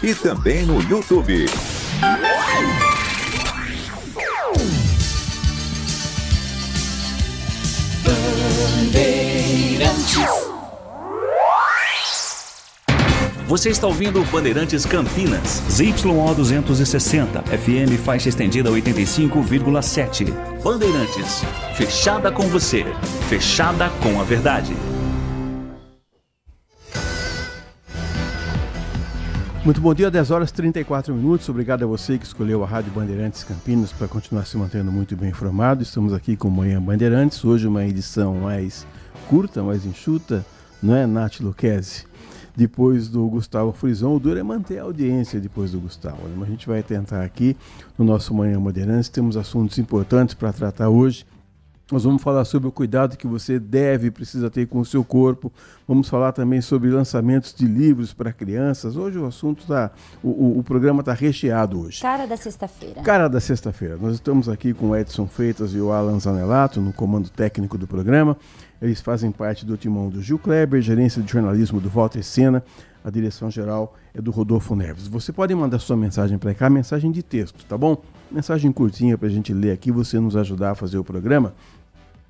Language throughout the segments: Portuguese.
e também no YouTube. Você está ouvindo Bandeirantes Campinas, ZYO 260, FM faixa estendida 85,7. Bandeirantes, fechada com você, fechada com a verdade. Muito bom dia, 10 horas e 34 minutos. Obrigado a você que escolheu a Rádio Bandeirantes Campinas para continuar se mantendo muito bem informado. Estamos aqui com Manhã Bandeirantes, hoje uma edição mais curta, mais enxuta, não é, Nath Lucchesi? Depois do Gustavo Frisão, o duro é manter a audiência depois do Gustavo, né? Mas a gente vai tentar aqui no nosso Manhã Bandeirantes, temos assuntos importantes para tratar hoje. Nós vamos falar sobre o cuidado que você precisa ter com o seu corpo. Vamos falar também sobre lançamentos de livros para crianças. Hoje o assunto o programa está recheado hoje. Cara da sexta-feira. Cara da sexta-feira. Nós estamos aqui com o Edson Freitas e o Alan Zanelato no comando técnico do programa. Eles fazem parte do timão do Gil Kleber, gerência de jornalismo do Walter Sena. A direção geral é do Rodolfo Neves. Você pode mandar sua mensagem para cá, mensagem de texto, tá bom? Mensagem curtinha para a gente ler aqui, você nos ajudar a fazer o programa.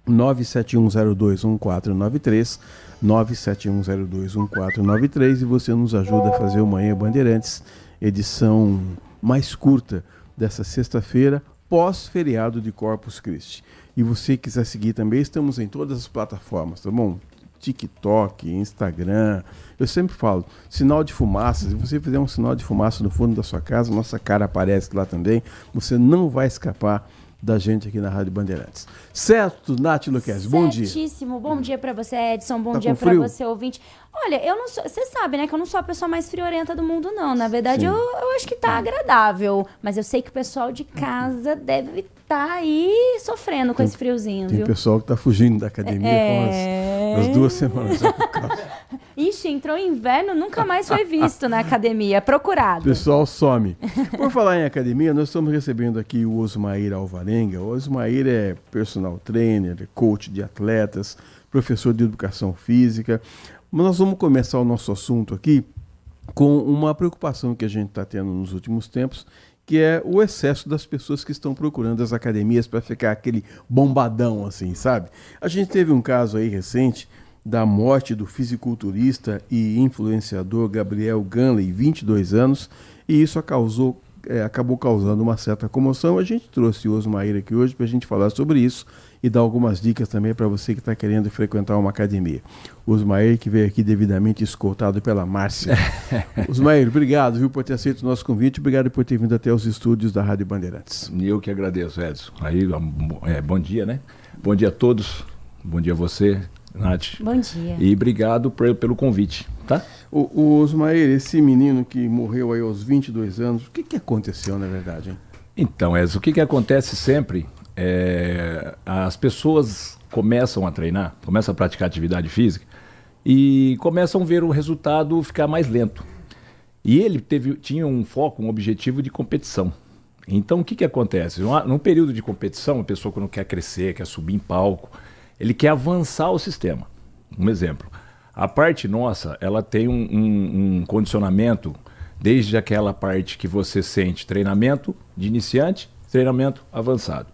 971021493, 971021493, e você nos ajuda a fazer o Manhã Bandeirantes, edição mais curta dessa sexta-feira, pós-feriado de Corpus Christi. E você quiser seguir também, estamos em todas as plataformas, tá bom? TikTok, Instagram, eu sempre falo, sinal de fumaça, se você fizer um sinal de fumaça no fundo da sua casa, nossa cara aparece lá também, você não vai escapar da gente aqui na Rádio Bandeirantes. Certo, Nath Lucchesi, bom dia. Certíssimo, bom dia pra você, Edson, bom Tá dia com pra frio? você, ouvinte. Olha, eu não sou, você sabe, né, que eu não sou a pessoa mais friorenta do mundo, não. Na verdade, eu acho que tá agradável, mas eu sei que o pessoal de casa deve estar aí sofrendo com esse friozinho, Tem viu? pessoal que tá fugindo da academia com as 2 semanas. Ixi, entrou inverno, nunca mais foi visto na academia, procurado. O pessoal some. Por falar em academia, nós estamos recebendo aqui o Osmair Alvarenga. O Osmair é personal trainer, é coach de atletas, professor de educação física. Mas nós vamos começar o nosso assunto aqui com uma preocupação que a gente está tendo nos últimos tempos, que é o excesso das pessoas que estão procurando as academias para ficar aquele bombadão assim, sabe? A gente teve um caso aí recente da morte do fisiculturista e influenciador Gabriel Ganley, 22 anos, e isso acabou causando uma certa comoção. A gente trouxe o Osmair aqui hoje para a gente falar sobre isso e dar algumas dicas também para você que está querendo frequentar uma academia. O Osmair, que veio aqui devidamente escoltado pela Márcia. Osmair, obrigado, viu, por ter aceito o nosso convite, obrigado por ter vindo até os estúdios da Rádio Bandeirantes. Eu que agradeço, Edson. Aí, bom dia, né? Bom dia a todos, bom dia a você, Nath. Bom dia. E obrigado pelo convite, tá? O Osmair, esse menino que morreu aí aos 22 anos, o que aconteceu na verdade, hein? Então, Edson, o que acontece sempre as pessoas começam a treinar, começam a praticar atividade física e começam a ver o resultado ficar mais lento. E ele tinha um foco, um objetivo de competição. Então, o que acontece? Num período de competição, a pessoa quando quer crescer, quer subir em palco, ele quer avançar o sistema. Um exemplo, a parte nossa, ela tem um condicionamento desde aquela parte que você sente treinamento de iniciante, treinamento avançado.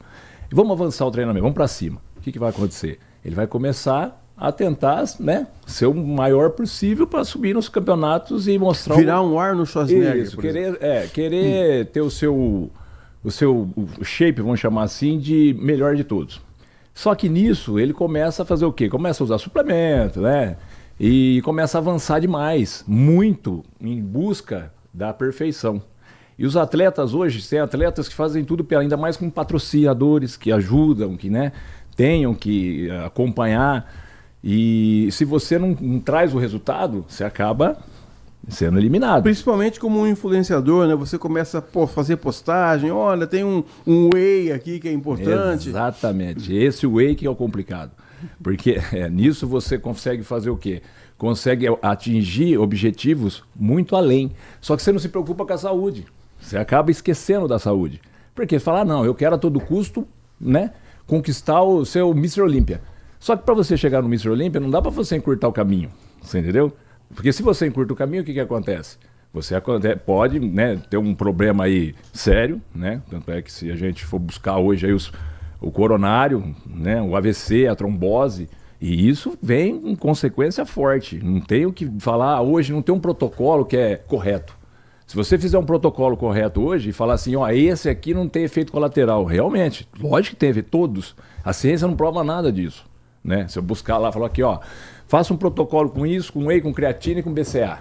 E vamos avançar o treinamento, vamos para cima. O que vai acontecer? Ele vai começar a tentar, né, ser o maior possível para subir nos campeonatos e mostrar... Virar um Arnold Schwarzenegger, isso, querer ter o seu shape, vamos chamar assim, de melhor de todos. Só que nisso ele começa a fazer o quê? Começa a usar suplemento, né? E começa a avançar demais, muito em busca da perfeição. E os atletas hoje, tem atletas que fazem tudo, ainda mais com patrocinadores que ajudam, que, né, tenham que acompanhar. E se você não traz o resultado, você acaba sendo eliminado. Principalmente como um influenciador, né? Você começa a fazer postagem, olha, tem um whey aqui que é importante. Exatamente, esse whey que é o complicado. Porque nisso você consegue fazer o quê? Consegue atingir objetivos muito além. Só que você não se preocupa com a saúde. Você acaba esquecendo da saúde. Porque você fala, não, eu quero a todo custo, né, conquistar o seu Mr. Olímpia. Só que para você chegar no Mr. Olímpia, não dá para você encurtar o caminho. Você entendeu? Porque se você encurta o caminho, o que acontece? pode, né, ter um problema aí sério, né? Tanto é que se a gente for buscar hoje aí o coronário, né, o AVC, a trombose, e isso vem com consequência forte. Não tem o que falar hoje, não tem um protocolo que é correto. Se você fizer um protocolo correto hoje e falar assim, ó, esse aqui não tem efeito colateral, realmente, lógico que teve, todos. A ciência não prova nada disso, né? Se eu buscar lá, falar aqui, ó, faça um protocolo com isso, com whey, com creatina e com BCA.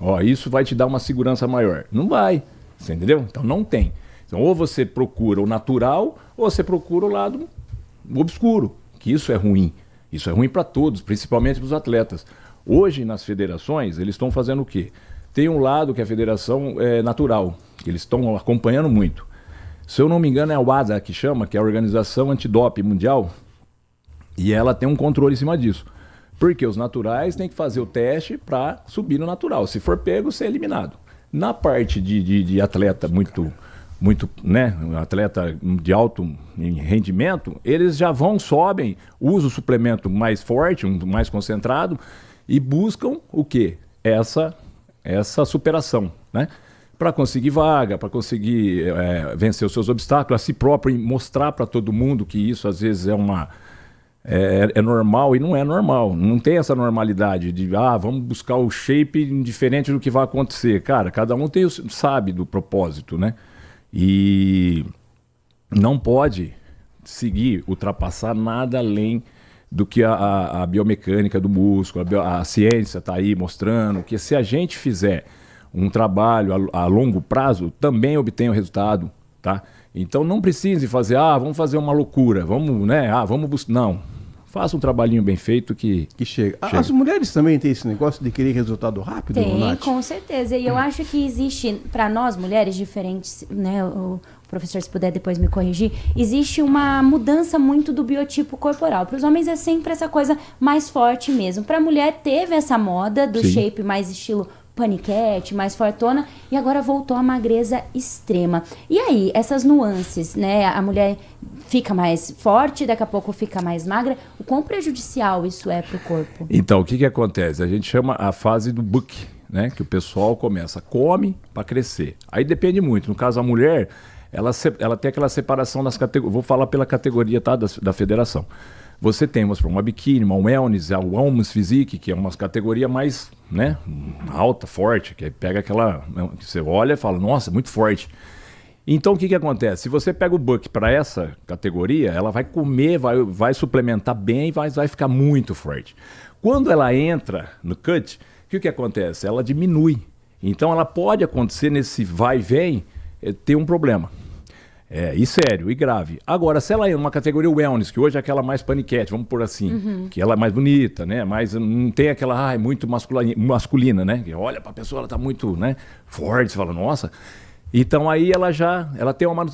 Ó, isso vai te dar uma segurança maior. Não vai, você entendeu? Então não tem. Então ou você procura o natural, ou você procura o lado obscuro, que isso é ruim. Isso é ruim para todos, principalmente para os atletas. Hoje, nas federações, eles estão fazendo o quê? Tem um lado que é a federação natural, que eles estão acompanhando muito. Se eu não me engano, é a WADA que chama, que é a Organização Antidoping Mundial, e ela tem um controle em cima disso. Porque os naturais têm que fazer o teste para subir no natural. Se for pego, ser eliminado. Na parte de atleta muito, né, atleta de alto rendimento, eles já sobem, usam o suplemento mais forte, mais concentrado, e buscam o quê? Essa superação, né? Para conseguir vaga, para conseguir vencer os seus obstáculos, a si próprio, e mostrar para todo mundo que isso às vezes é normal e não é normal. Não tem essa normalidade de, vamos buscar o shape diferente do que vai acontecer. Cara, cada um sabe do propósito, né? E não pode ultrapassar nada além do que a biomecânica do músculo, a ciência está aí mostrando que se a gente fizer um trabalho a longo prazo, também obtém o resultado, tá? Então não precise fazer, vamos fazer uma loucura, vamos, né, vamos buscar. Não, faça um trabalhinho bem feito que chega. As mulheres também têm esse negócio de querer resultado rápido, Tem, Nath? com certeza. E eu acho que existe, para nós mulheres diferentes, né, o professor, se puder depois me corrigir, existe uma mudança muito do biotipo corporal. Para os homens é sempre essa coisa mais forte mesmo. Para a mulher teve essa moda do Sim. shape mais estilo paniquete, mais fortona, e agora voltou à magreza extrema. E aí, essas nuances, né? A mulher fica mais forte, daqui a pouco fica mais magra. O quão prejudicial isso é para o corpo? Então, o que acontece? A gente chama a fase do book, né? Que o pessoal come para crescer. Aí depende muito. No caso, a mulher, ela tem aquela separação das categorias. Vou falar pela categoria, tá, da federação. Você tem uma biquíni, uma wellness, a Wellness Physique, que é uma categoria mais, né, alta, forte, que pega aquela... que você olha e fala, nossa, muito forte. Então, o que acontece? Se você pega o buck para essa categoria, ela vai comer, vai suplementar bem e vai ficar muito forte. Quando ela entra no cut, o que acontece? Ela diminui. Então, ela pode acontecer nesse vai e vem, ter um problema. E sério, e grave. Agora, se ela é uma categoria wellness, que hoje é aquela mais paniquete, vamos por assim, que ela é mais bonita, né? Mas não tem aquela, muito masculina, né? Que olha pra pessoa, ela tá muito, né, forte, você fala, nossa. Então aí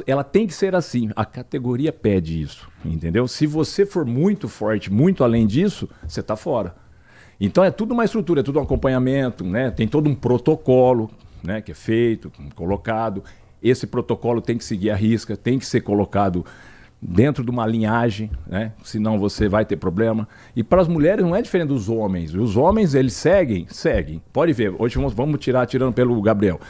ela tem que ser assim. A categoria pede isso, entendeu? Se você for muito forte, muito além disso, você tá fora. Então é tudo uma estrutura, é tudo um acompanhamento, né? Tem todo um protocolo, né, que é feito, colocado. Esse protocolo tem que seguir a risca, tem que ser colocado dentro de uma linhagem, né? Senão você vai ter problema. E para as mulheres não é diferente dos homens. Os homens, eles seguem. Pode ver, hoje vamos tirando pelo Gabriel.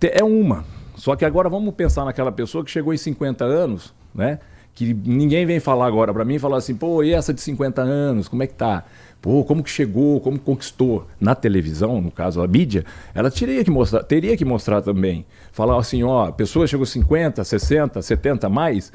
É uma. Só que agora vamos pensar naquela pessoa que chegou em 50 anos, né? Que ninguém vem falar agora para mim e falar assim, pô, e essa de 50 anos, como é que tá? Pô, como que chegou, como conquistou? Na televisão, no caso, a mídia, ela teria que mostrar também. Falar assim, ó, a pessoa chegou 50, 60, 70 mais,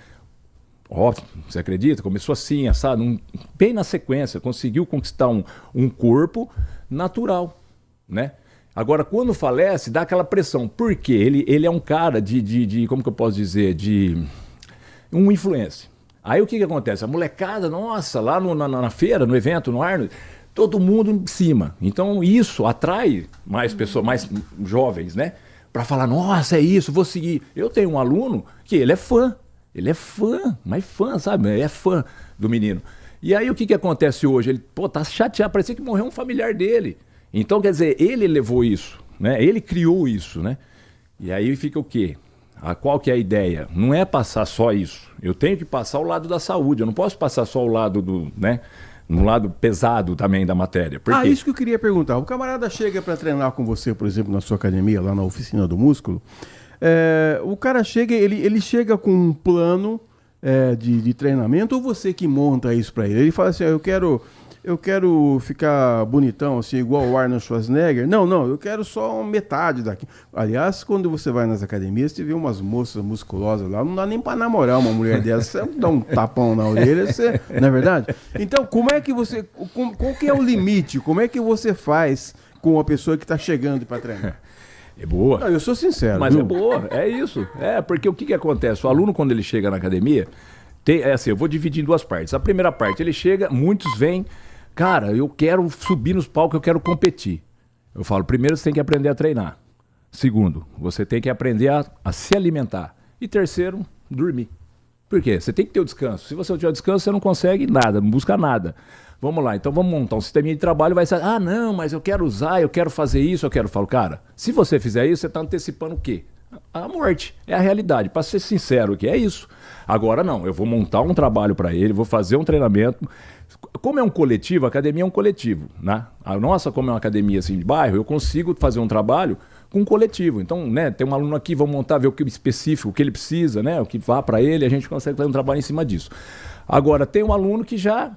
ó, você acredita? Começou assim, assado, bem na sequência, conseguiu conquistar um corpo natural, né? Agora, quando falece, dá aquela pressão. Por quê? Ele é um cara de como que eu posso dizer, de um influencer. Aí o que acontece? A molecada, nossa, lá na feira, no evento, no Arnold, todo mundo em cima. Então isso atrai mais pessoas, mais jovens, né? Para falar, nossa, é isso, vou seguir. Eu tenho um aluno que ele é fã, mas fã, sabe? Ele é fã do menino. E aí o que acontece hoje? Ele, tá chateado, parecia que morreu um familiar dele. Então, quer dizer, ele levou isso, né? Ele criou isso, né? E aí fica o quê? Qual que é a ideia? Não é passar só isso. Eu tenho que passar o lado da saúde. Eu não posso passar só o lado no lado pesado também da matéria. Por quê? Isso que eu queria perguntar. O camarada chega para treinar com você, por exemplo, na sua academia, lá na oficina do músculo. O cara chega, ele chega com um plano de treinamento, ou você que monta isso para ele? Ele fala assim, eu quero ficar bonitão, assim, igual o Arnold Schwarzenegger. Não, eu quero só metade daqui. Aliás, quando você vai nas academias, você vê umas moças musculosas lá, não dá nem para namorar uma mulher dessa, você dá um tapão na orelha, não é verdade? Então, como é que você, qual que é o limite? Como é que você faz com a pessoa que está chegando para treinar? É boa. Não, eu sou sincero. Mas viu? é boa, é isso. Porque o que acontece? O aluno, quando ele chega na academia, assim, eu vou dividir em duas partes. A primeira parte, ele chega, muitos vêm, cara, eu quero subir nos palcos, eu quero competir. Eu falo, primeiro você tem que aprender a treinar. Segundo, você tem que aprender a se alimentar. E terceiro, dormir. Por quê? Você tem que ter o descanso. Se você não tiver descanso, você não consegue nada, não busca nada. Vamos lá, então vamos montar um sistema de trabalho, vai ser, não, mas eu quero usar, eu quero fazer isso, eu falo, cara, se você fizer isso, você está antecipando o quê? A morte, é a realidade, para ser sincero aqui, é isso. Agora não, eu vou montar um trabalho para ele, vou fazer um treinamento. Como é um coletivo, a academia é um coletivo, né? A nossa, como é uma academia assim de bairro, eu consigo fazer um trabalho com um coletivo. Então, né, tem um aluno aqui, vamos montar, ver o que específico, o que ele precisa, né, o que vá para ele, a gente consegue fazer um trabalho em cima disso. Agora, tem um aluno que já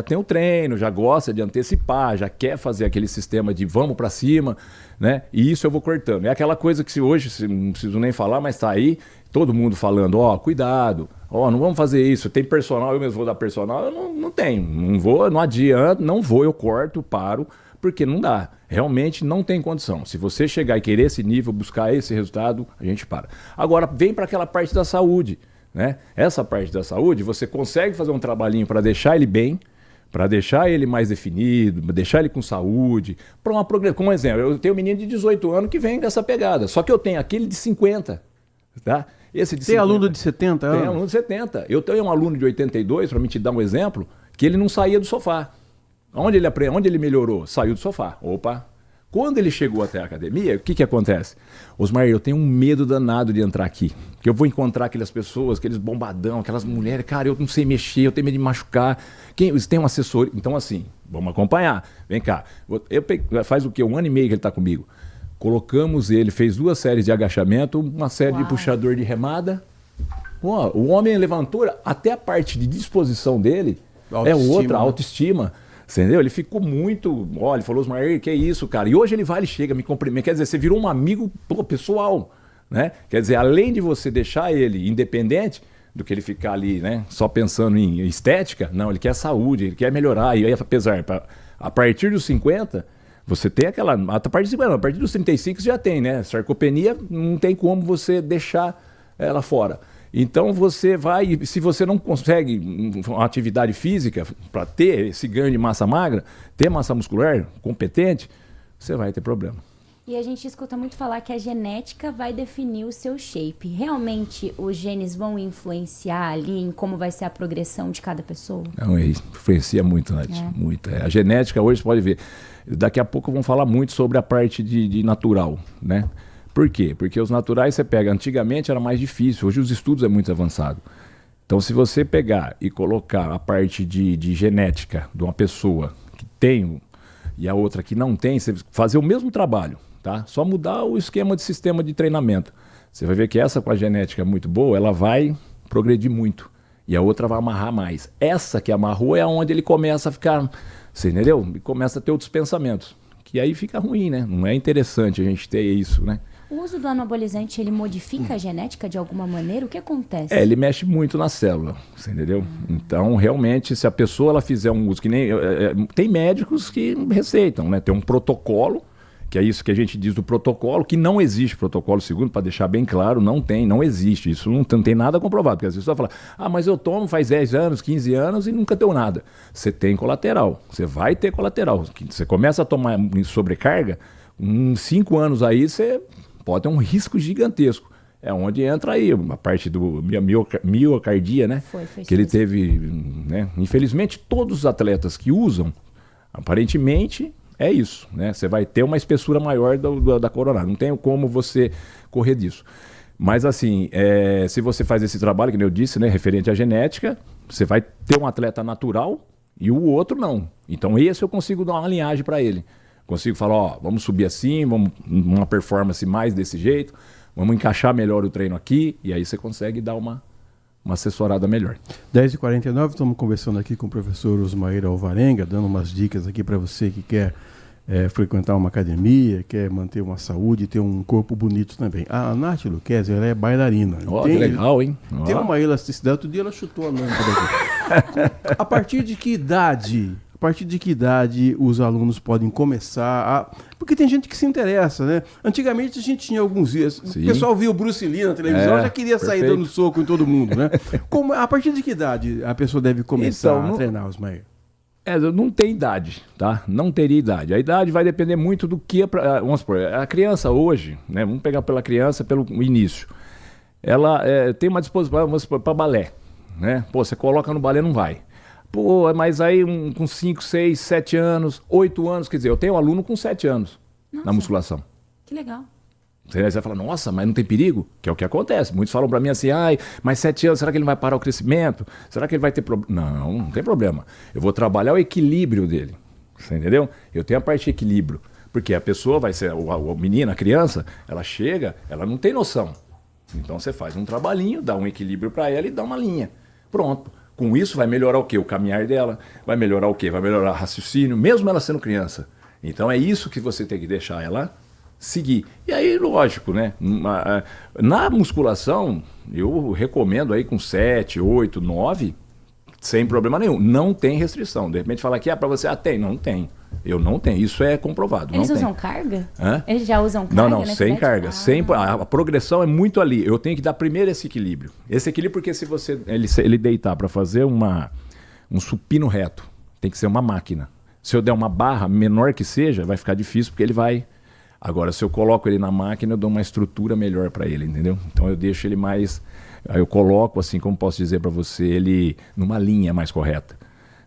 tem o treino, já gosta de antecipar, já quer fazer aquele sistema de vamos para cima, né? E isso eu vou cortando. É aquela coisa que hoje, não preciso nem falar, mas tá aí, todo mundo falando, cuidado, não vamos fazer isso, tem personal, eu mesmo vou dar personal, eu não tenho, não vou, não adianta, não vou, eu corto, paro, porque não dá. Realmente não tem condição. Se você chegar e querer esse nível, buscar esse resultado, a gente para. Agora, vem para aquela parte da saúde. Né? Essa parte da saúde, você consegue fazer um trabalhinho para deixar ele bem, para deixar ele mais definido, deixar ele com saúde, para uma progressão. Como exemplo, eu tenho um menino de 18 anos que vem dessa pegada, só que eu tenho aquele de 50, tá? Esse de tem 50, aluno de 70 anos? Tem aluno de 70. Eu tenho um aluno de 82, para me te dar um exemplo, que ele não saía do sofá. Onde ele melhorou? Saiu do sofá. Opa! Quando ele chegou até a academia, o que acontece? Osmar, eu tenho um medo danado de entrar aqui. Que eu vou encontrar aquelas pessoas, aqueles bombadão, aquelas mulheres, cara, eu não sei mexer, eu tenho medo de machucar. Eles têm um assessor. Então, assim, vamos acompanhar. Vem cá. Faz o quê? 1 ano e meio que ele está comigo. Colocamos ele, fez 2 séries de agachamento, uma série de puxador de remada. O homem levantou, até a parte de disposição dele é outra, autoestima. Entendeu? Ele ficou muito... Olha, ele falou, Osmar, que é isso, cara? E hoje ele chega, me cumprimenta. Quer dizer, você virou um amigo pessoal, né? Quer dizer, além de você deixar ele independente do que ele ficar ali, né? Só pensando em estética, não, ele quer saúde, ele quer melhorar. E aí, apesar, a partir dos 50, você tem aquela... A partir dos 50, a partir dos 35 você já tem, né? Sarcopenia, não tem como você deixar ela fora. Então você vai, se você não consegue uma atividade física para ter esse ganho de massa magra, ter massa muscular competente, você vai ter problema. E a gente escuta muito falar que a genética vai definir o seu shape. Realmente os genes vão influenciar ali em como vai ser a progressão de cada pessoa? Não, influencia muito, Nath. Muito. A genética hoje, você pode ver, daqui a pouco vamos falar muito sobre a parte de natural, né? Por quê? Porque os naturais você pega, antigamente era mais difícil, hoje os estudos é muito avançado. Então se você pegar e colocar a parte de genética de uma pessoa que tem e a outra que não tem, você fazer o mesmo trabalho, tá? Só mudar o esquema de sistema de treinamento. Você vai ver que essa com a genética muito boa, ela vai progredir muito. E a outra vai amarrar mais. Essa que amarrou é onde ele começa a ficar, você entendeu? E começa a ter outros pensamentos. Que aí fica ruim, né? Não é interessante a gente ter isso, né? O uso do anabolizante, ele modifica a genética de alguma maneira? O que acontece? Ele mexe muito na célula, você entendeu? Então, realmente, se a pessoa ela fizer um uso que nem... tem médicos que receitam, né? Tem um protocolo, que é isso que a gente diz do protocolo, que não existe protocolo segundo, para deixar bem claro, não existe. Isso não tem nada comprovado, porque às vezes você vai falar, mas eu tomo faz 10 anos, 15 anos e nunca deu nada. Você tem colateral, você vai ter colateral. Você começa a tomar em sobrecarga, em 5 anos aí você... pode ter um risco gigantesco. É onde entra aí a parte do miocardia, né? Foi que ele teve, né? Infelizmente, todos os atletas que usam, aparentemente, é isso, né? Você vai ter uma espessura maior da coronária. Não tem como você correr disso. Mas assim, se você faz esse trabalho, que eu disse, né? Referente à genética, você vai ter um atleta natural E o outro não. Então esse eu consigo dar uma linhagem para ele. Consigo falar, ó, vamos subir assim, vamos uma performance mais desse jeito, vamos encaixar melhor o treino aqui, e aí você consegue dar uma assessorada melhor. 10h49, estamos conversando aqui com o professor Osmair Alvarenga, dando umas dicas aqui para você que quer frequentar uma academia, quer manter uma saúde e ter um corpo bonito também. A Nath Luquezzi, ela é bailarina. Ó, que legal, hein? Tem uma elasticidade, outro dia ela chutou a lâmpada aqui. A partir de que idade os alunos podem começar a... Porque tem gente que se interessa, né? Antigamente a gente tinha alguns dias... Sim. O pessoal via o Bruce Lee na televisão, já queria sair perfeito. dando soco em todo mundo, né? A partir de que idade a pessoa deve começar a treinar, Osmair? Não tem idade, tá? Não teria idade. A idade vai depender muito do que... Vamos supor, a criança hoje, né? Vamos pegar pela criança, pelo início. Ela tem uma disposição, vamos supor, para balé, né? Pô, você coloca no balé, não vai. Pô, mas aí com 5, 6, 7 anos, 8 anos, quer dizer, eu tenho um aluno com 7 anos na musculação. Que legal. Você vai falar, nossa, mas não tem perigo? Que é o que acontece. Muitos falam pra mim assim, ai, mas 7 anos, será que ele vai parar o crescimento? Será que ele vai ter problema? Não tem problema. Eu vou trabalhar o equilíbrio dele. Você entendeu? Eu tenho a parte de equilíbrio. Porque a pessoa vai ser, a menina, a criança, ela chega, ela não tem noção. Então você faz um trabalhinho, dá um equilíbrio pra ela e dá uma linha. Pronto. Com isso vai melhorar o quê? O caminhar dela. Vai melhorar o quê? Vai melhorar o raciocínio, mesmo ela sendo criança. Então é isso que você tem que deixar ela seguir. E aí, lógico, né? Na musculação, eu recomendo aí com 7, 8, 9, sem problema nenhum. Não tem restrição. De repente falar que para você, tem. Não tem. Eu não tenho. Isso é comprovado. Eles não usam tem. carga? Hã? Eles já usam carga? Não, sem carga. A progressão é muito ali. Eu tenho que dar primeiro esse equilíbrio. Esse equilíbrio porque se você ele deitar para fazer um supino reto, tem que ser uma máquina. Se eu der uma barra, menor que seja, vai ficar difícil porque ele vai... Agora, se eu coloco ele na máquina, eu dou uma estrutura melhor para ele, entendeu? Então eu deixo ele mais... Eu coloco, assim, como posso dizer para você, ele numa linha mais correta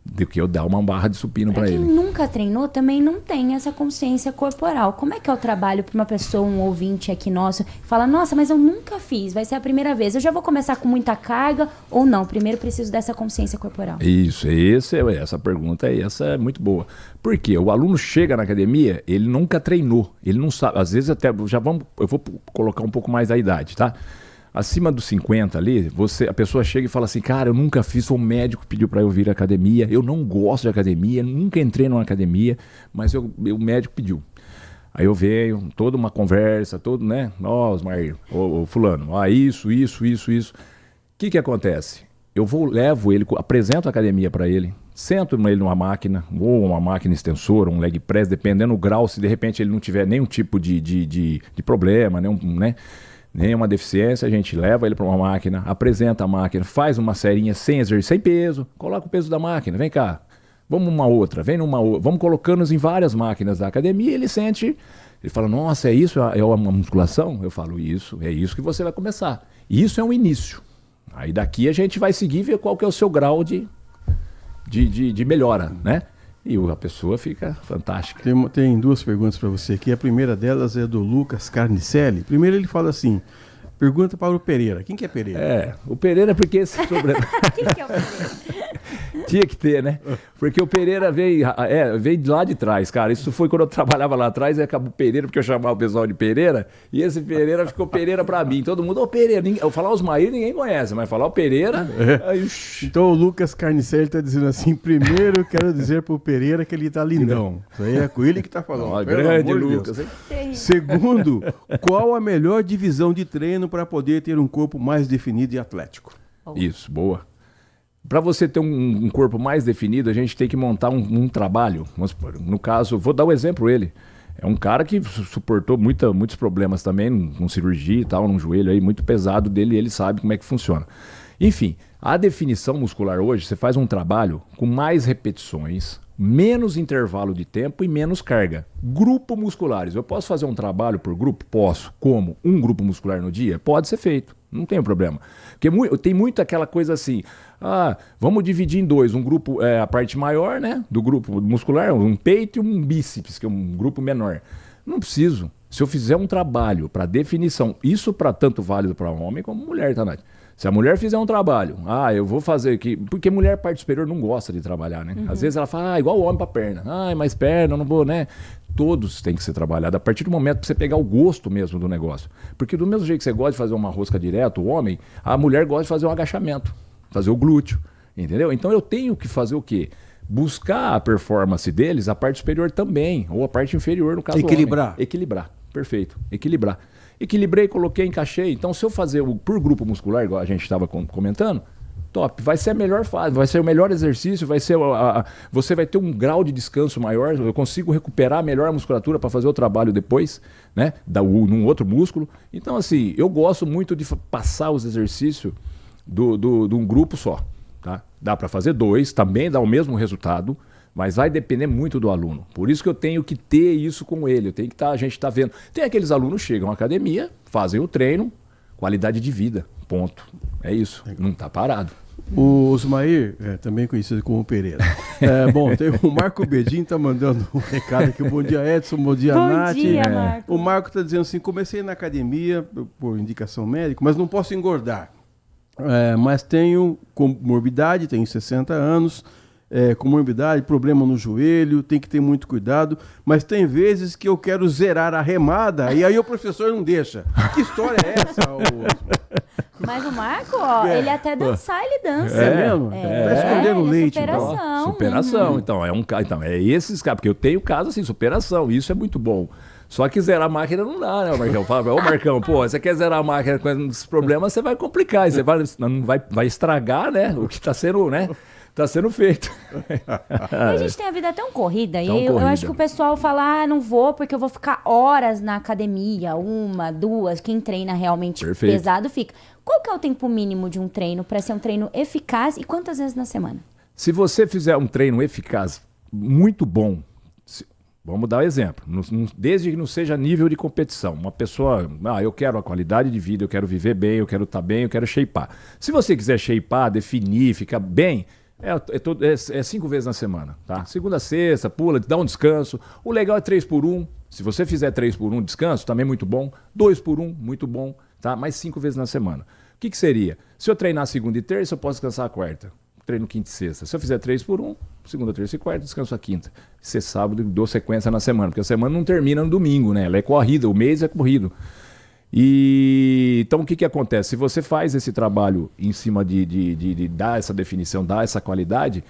do que eu dar uma barra de supino para ele. Quem nunca treinou também não tem essa consciência corporal. Como é que é o trabalho para uma pessoa, um ouvinte aqui nosso, fala, nossa, mas eu nunca fiz, vai ser a primeira vez. Eu já vou começar com muita carga ou não? Primeiro preciso dessa consciência corporal. Isso, essa pergunta essa é muito boa. Porque o aluno chega na academia, ele nunca treinou, ele não sabe, às vezes até, eu vou colocar um pouco mais a idade, tá? Acima dos 50 ali, a pessoa chega e fala assim, cara, eu nunca fiz, o médico pediu para eu vir à academia, eu não gosto de academia, nunca entrei numa academia, mas o médico pediu. Aí eu venho, toda uma conversa, né? Osmair, ô fulano, isso. O que acontece? Eu levo ele, apresento a academia para ele, sento ele numa máquina, ou uma máquina extensora, um leg press, dependendo do grau, se de repente ele não tiver nenhum tipo de problema, nenhuma deficiência, a gente leva ele para uma máquina, apresenta a máquina, faz uma serinha sem exercício, sem peso, coloca o peso da máquina, vem cá, vamos numa outra, vamos colocando-nos em várias máquinas da academia, ele sente, ele fala, nossa, é isso? É uma musculação? Eu falo, isso, é isso que você vai começar. Isso é um início. Aí daqui a gente vai seguir e ver qual que é o seu grau de melhora, né? E a pessoa fica fantástica. Tem duas perguntas para você aqui. A primeira delas é do Lucas Carnicelli. Primeiro ele fala assim, pergunta para o Pereira. Quem que é Pereira? O Pereira porque esse sobrenome... Quem que é o Pereira? Tinha que ter, né? Porque o Pereira veio de lá de trás, cara. Isso foi quando eu trabalhava lá atrás e acabou Pereira, porque eu chamava o pessoal de Pereira, e esse Pereira ficou Pereira pra mim. Todo mundo, Pereira. Eu falar Osmair ninguém conhece, mas falar o Pereira... Aí, então o Lucas Carnicelli tá dizendo assim, primeiro eu quero dizer pro Pereira que ele tá lindão. Isso aí é com ele que tá falando. Grande Lucas, hein? Segundo, qual a melhor divisão de treino para poder ter um corpo mais definido e atlético? Isso, boa. Para você ter um corpo mais definido, a gente tem que montar um trabalho. Vamos supor, no caso, vou dar um exemplo ele. É um cara que suportou muitos problemas também, com cirurgia e tal, num joelho aí muito pesado dele, e ele sabe como é que funciona. Enfim, a definição muscular hoje, você faz um trabalho com mais repetições, menos intervalo de tempo e menos carga. Grupo musculares. Eu posso fazer um trabalho por grupo? Posso. Como? Um grupo muscular no dia? Pode ser feito. Não tem problema. Porque tem muito aquela coisa assim, vamos dividir em dois. Um grupo é a parte maior, né, do grupo muscular, um peito e um bíceps, que é um grupo menor. Não preciso. Se eu fizer um trabalho para definição, isso para tanto válido para homem como mulher, tá, Nath? Se a mulher fizer um trabalho, eu vou fazer aqui, porque mulher parte superior não gosta de trabalhar, né? Às vezes ela fala, igual o homem pra perna, mais perna, eu não vou, né? Todos têm que ser trabalhados a partir do momento que você pegar o gosto mesmo do negócio. Porque do mesmo jeito que você gosta de fazer uma rosca direto, o homem, a mulher gosta de fazer um agachamento, fazer o glúteo, entendeu? Então eu tenho que fazer o quê? Buscar a performance deles, a parte superior também, ou a parte inferior, no caso do Equilibrar. homem. Equilibrar, perfeito, equilibrar. Equilibrei, coloquei, encaixei. Então, se eu fazer por grupo muscular, igual a gente estava comentando, top. Vai ser a melhor fase, vai ser o melhor exercício, vai ser você vai ter um grau de descanso maior. Eu consigo recuperar melhor a musculatura para fazer o trabalho depois, né? Num outro músculo. Então, assim, eu gosto muito de passar os exercícios de um grupo só. Tá? Dá para fazer 2, também dá o mesmo resultado. Mas vai depender muito do aluno. Por isso que eu tenho que ter isso com ele. Eu tenho que a gente está vendo. Tem aqueles alunos que chegam à academia, fazem o treino, qualidade de vida. Ponto. É isso. Não está parado. O Osmair, também conhecido como Pereira. Bom, tem o Marco Bedin está mandando um recado aqui. Bom dia, Edson. Bom dia, Nath. Bom dia, Marco. O Marco está dizendo assim: comecei na academia por indicação médica, mas não posso engordar. Mas tenho comorbidade, tenho 60 anos. Comorbidade, problema no joelho, tem que ter muito cuidado, mas tem vezes que eu quero zerar a remada e aí o professor não deixa. Que história é essa? Mas o Marco, ó, ele até dançar, ele dança. É mesmo? Tá escondendo leite. Superação. Superação. Então, é esses casos, porque eu tenho caso assim, superação, isso é muito bom. Só que zerar a máquina não dá, né, o Marcão? Fala, ô Marcão, você quer zerar a máquina com esses problemas, você vai complicar, você vai estragar, né, o que está sendo, né? Tá sendo feito. E a gente tem a vida tão corrida. E eu acho que o pessoal fala, não vou porque eu vou ficar horas na academia, 1, 2, quem treina realmente pesado fica. Qual que é o tempo mínimo de um treino para ser um treino eficaz e quantas vezes na semana? Se você fizer um treino eficaz, muito bom, vamos dar um exemplo, desde que não seja nível de competição. Uma pessoa, eu quero a qualidade de vida, eu quero viver bem, eu quero estar bem, eu quero shapear. Se você quiser shapear, definir, ficar bem... É 5 vezes na semana, tá? Segunda a sexta, pula, dá um descanso. O legal é 3 por 1. Se você fizer 3 por 1 descanso, também muito bom. 2 por 1, muito bom, tá? Mais 5 vezes na semana. O que seria? Se eu treinar segunda e terça, eu posso descansar a quarta. Treino quinta e sexta. Se eu fizer 3 por 1, segunda, terça e quarta, descanso a quinta. Se é sábado, dou sequência na semana, porque a semana não termina no domingo, né? Ela é corrida, o mês é corrido. Então o que acontece? Se você faz esse trabalho em cima de dar essa definição, dar essa qualidade,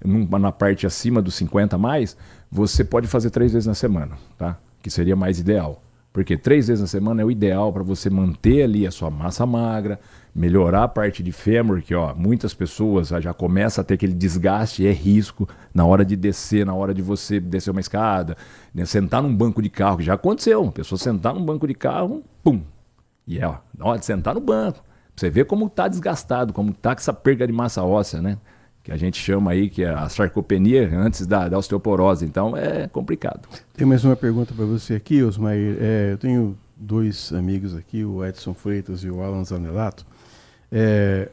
na parte acima dos 50 mais, você pode fazer 3 vezes na semana, tá? Que seria mais ideal. Porque 3 vezes na semana é o ideal para você manter ali a sua massa magra, melhorar a parte de fêmur, que muitas pessoas já começam a ter aquele desgaste, é risco na hora de descer, na hora de você descer uma escada, né, sentar num banco de carro, que já aconteceu, a pessoa sentar num banco de carro, pum, e na hora de sentar no banco, você vê como está desgastado, como está com essa perda de massa óssea, né? Que a gente chama aí, que é a sarcopenia antes da osteoporose, então é complicado. Tem mais uma pergunta para você aqui, Osmair. Eu tenho 2 amigos aqui, o Edson Freitas e o Alan Zanelato.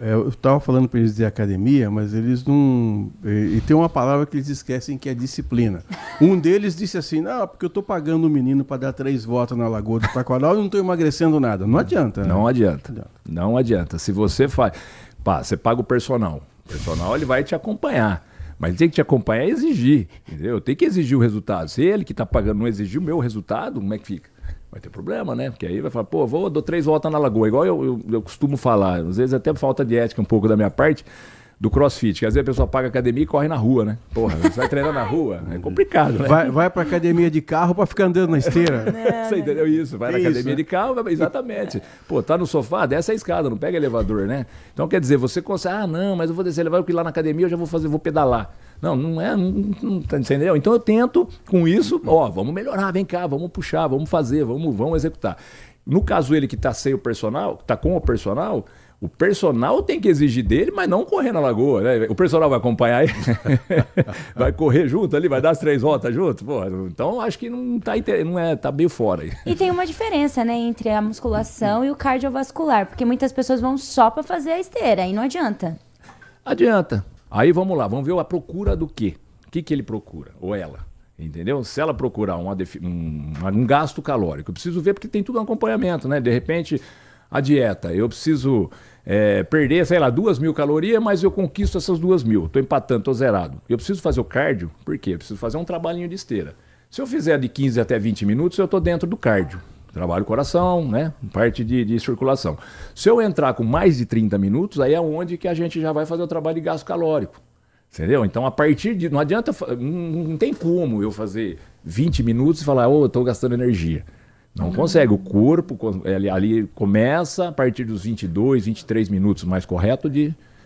Eu estava falando para eles de academia, mas eles não... E tem uma palavra que eles esquecem, que é disciplina. Um deles disse assim, porque eu estou pagando o menino para dar 3 voltas na Lagoa do Taquaral e não estou emagrecendo nada. Não adianta, né? Não adianta. Não adianta. Se você faz... você paga o personal. O personal ele vai te acompanhar. Mas ele tem que te acompanhar e exigir. Entendeu? Tem que exigir o resultado. Se ele que está pagando não exigir o meu resultado, como é que fica? Vai ter problema, né? Porque aí vai falar, dou 3 voltas na Lagoa. Igual eu costumo falar, às vezes até falta de ética um pouco da minha parte, do crossfit, que às vezes a pessoa paga academia e corre na rua, né? Você vai treinar na rua, é complicado, né? Vai pra academia de carro para ficar andando na esteira. Você entendeu isso? Vai na academia de carro, exatamente. Tá no sofá, desce a escada, não pega elevador, né? Então quer dizer, você consegue, mas eu vou descer elevador, porque lá na academia eu já vou pedalar. Não é, entendeu? Então eu tento com isso, vamos melhorar, vem cá, vamos puxar, vamos fazer, vamos executar. No caso ele que está sem o personal, está com o personal tem que exigir dele, mas não correr na Lagoa, né? O personal vai acompanhar ele, vai correr junto ali, vai dar as 3 voltas junto, então acho que tá meio fora aí. E tem uma diferença, né, entre a musculação e o cardiovascular, porque muitas pessoas vão só para fazer a esteira, aí não adianta. Adianta. Aí vamos lá, vamos ver a procura do quê? O que ele procura, ou ela, entendeu? Se ela procurar um gasto calórico, eu preciso ver porque tem tudo um acompanhamento, né? De repente, A dieta, eu preciso perder, sei lá, 2.000 calorias, mas eu conquisto essas 2.000. Estou empatando, estou zerado. Eu preciso fazer o cardio, por quê? Eu preciso fazer um trabalhinho de esteira. Se eu fizer de 15 até 20 minutos, eu estou dentro do cardio. Trabalho coração, né? Parte de circulação. Se eu entrar com mais de 30 minutos, aí é onde que a gente já vai fazer o trabalho de gasto calórico. Entendeu? Então, a partir de... Não adianta... Não tem como eu fazer 20 minutos e falar, eu estou gastando energia. Não consegue. O corpo ali começa a partir dos 22, 23 minutos mais correto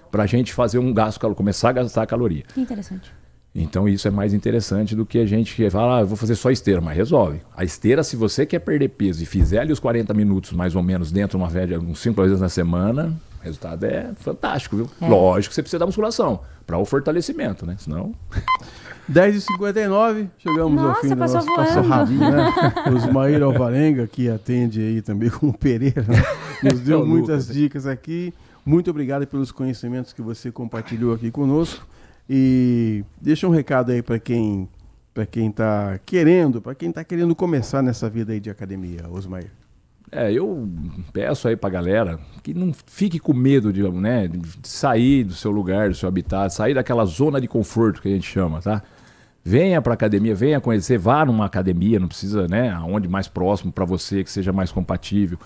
para a gente fazer um gasto, começar a gastar caloria. Que interessante. Então isso é mais interessante do que a gente que fala, eu vou fazer só esteira, mas resolve. A esteira, se você quer perder peso e fizer ali os 40 minutos mais ou menos dentro de uma média, uns 5 vezes na semana, o resultado é fantástico, viu? Lógico que você precisa da musculação para o fortalecimento, né? Senão... 10h59, chegamos ao fim do nosso Passou Rápido, né? O Osmair Alvarenga, que atende aí também com o Pereira, né? Nos deu muitas dicas aqui. Muito obrigado pelos conhecimentos que você compartilhou aqui conosco. E deixa um recado aí para quem está querendo começar nessa vida aí de academia, Osmair. Eu peço aí pra galera que não fique com medo de sair do seu lugar, do seu habitat, sair daquela zona de conforto que a gente chama, tá? Venha pra academia, venha conhecer, vá numa academia, não precisa, aonde mais próximo para você, que seja mais compatível.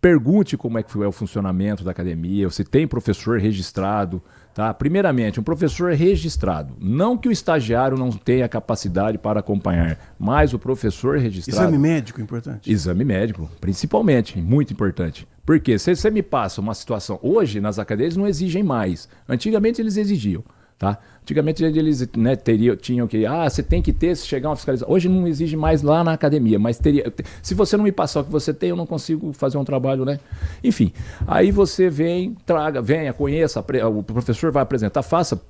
Pergunte como é que é o funcionamento da academia, você tem professor registrado, tá? Primeiramente, um professor registrado. Não que o estagiário não tenha capacidade para acompanhar, mas o professor registrado... Exame médico importante. Exame médico, principalmente, muito importante. Porque se você me passa uma situação... Hoje, nas academias, não exigem mais. Antigamente, eles exigiam. Tá? Antigamente eles tinham que você tem que ter, se chegar uma fiscalização. Hoje não exige mais lá na academia, mas teria. Se você não me passar o que você tem, eu não consigo fazer um trabalho, né? Enfim, aí você venha, conheça, o professor vai apresentar,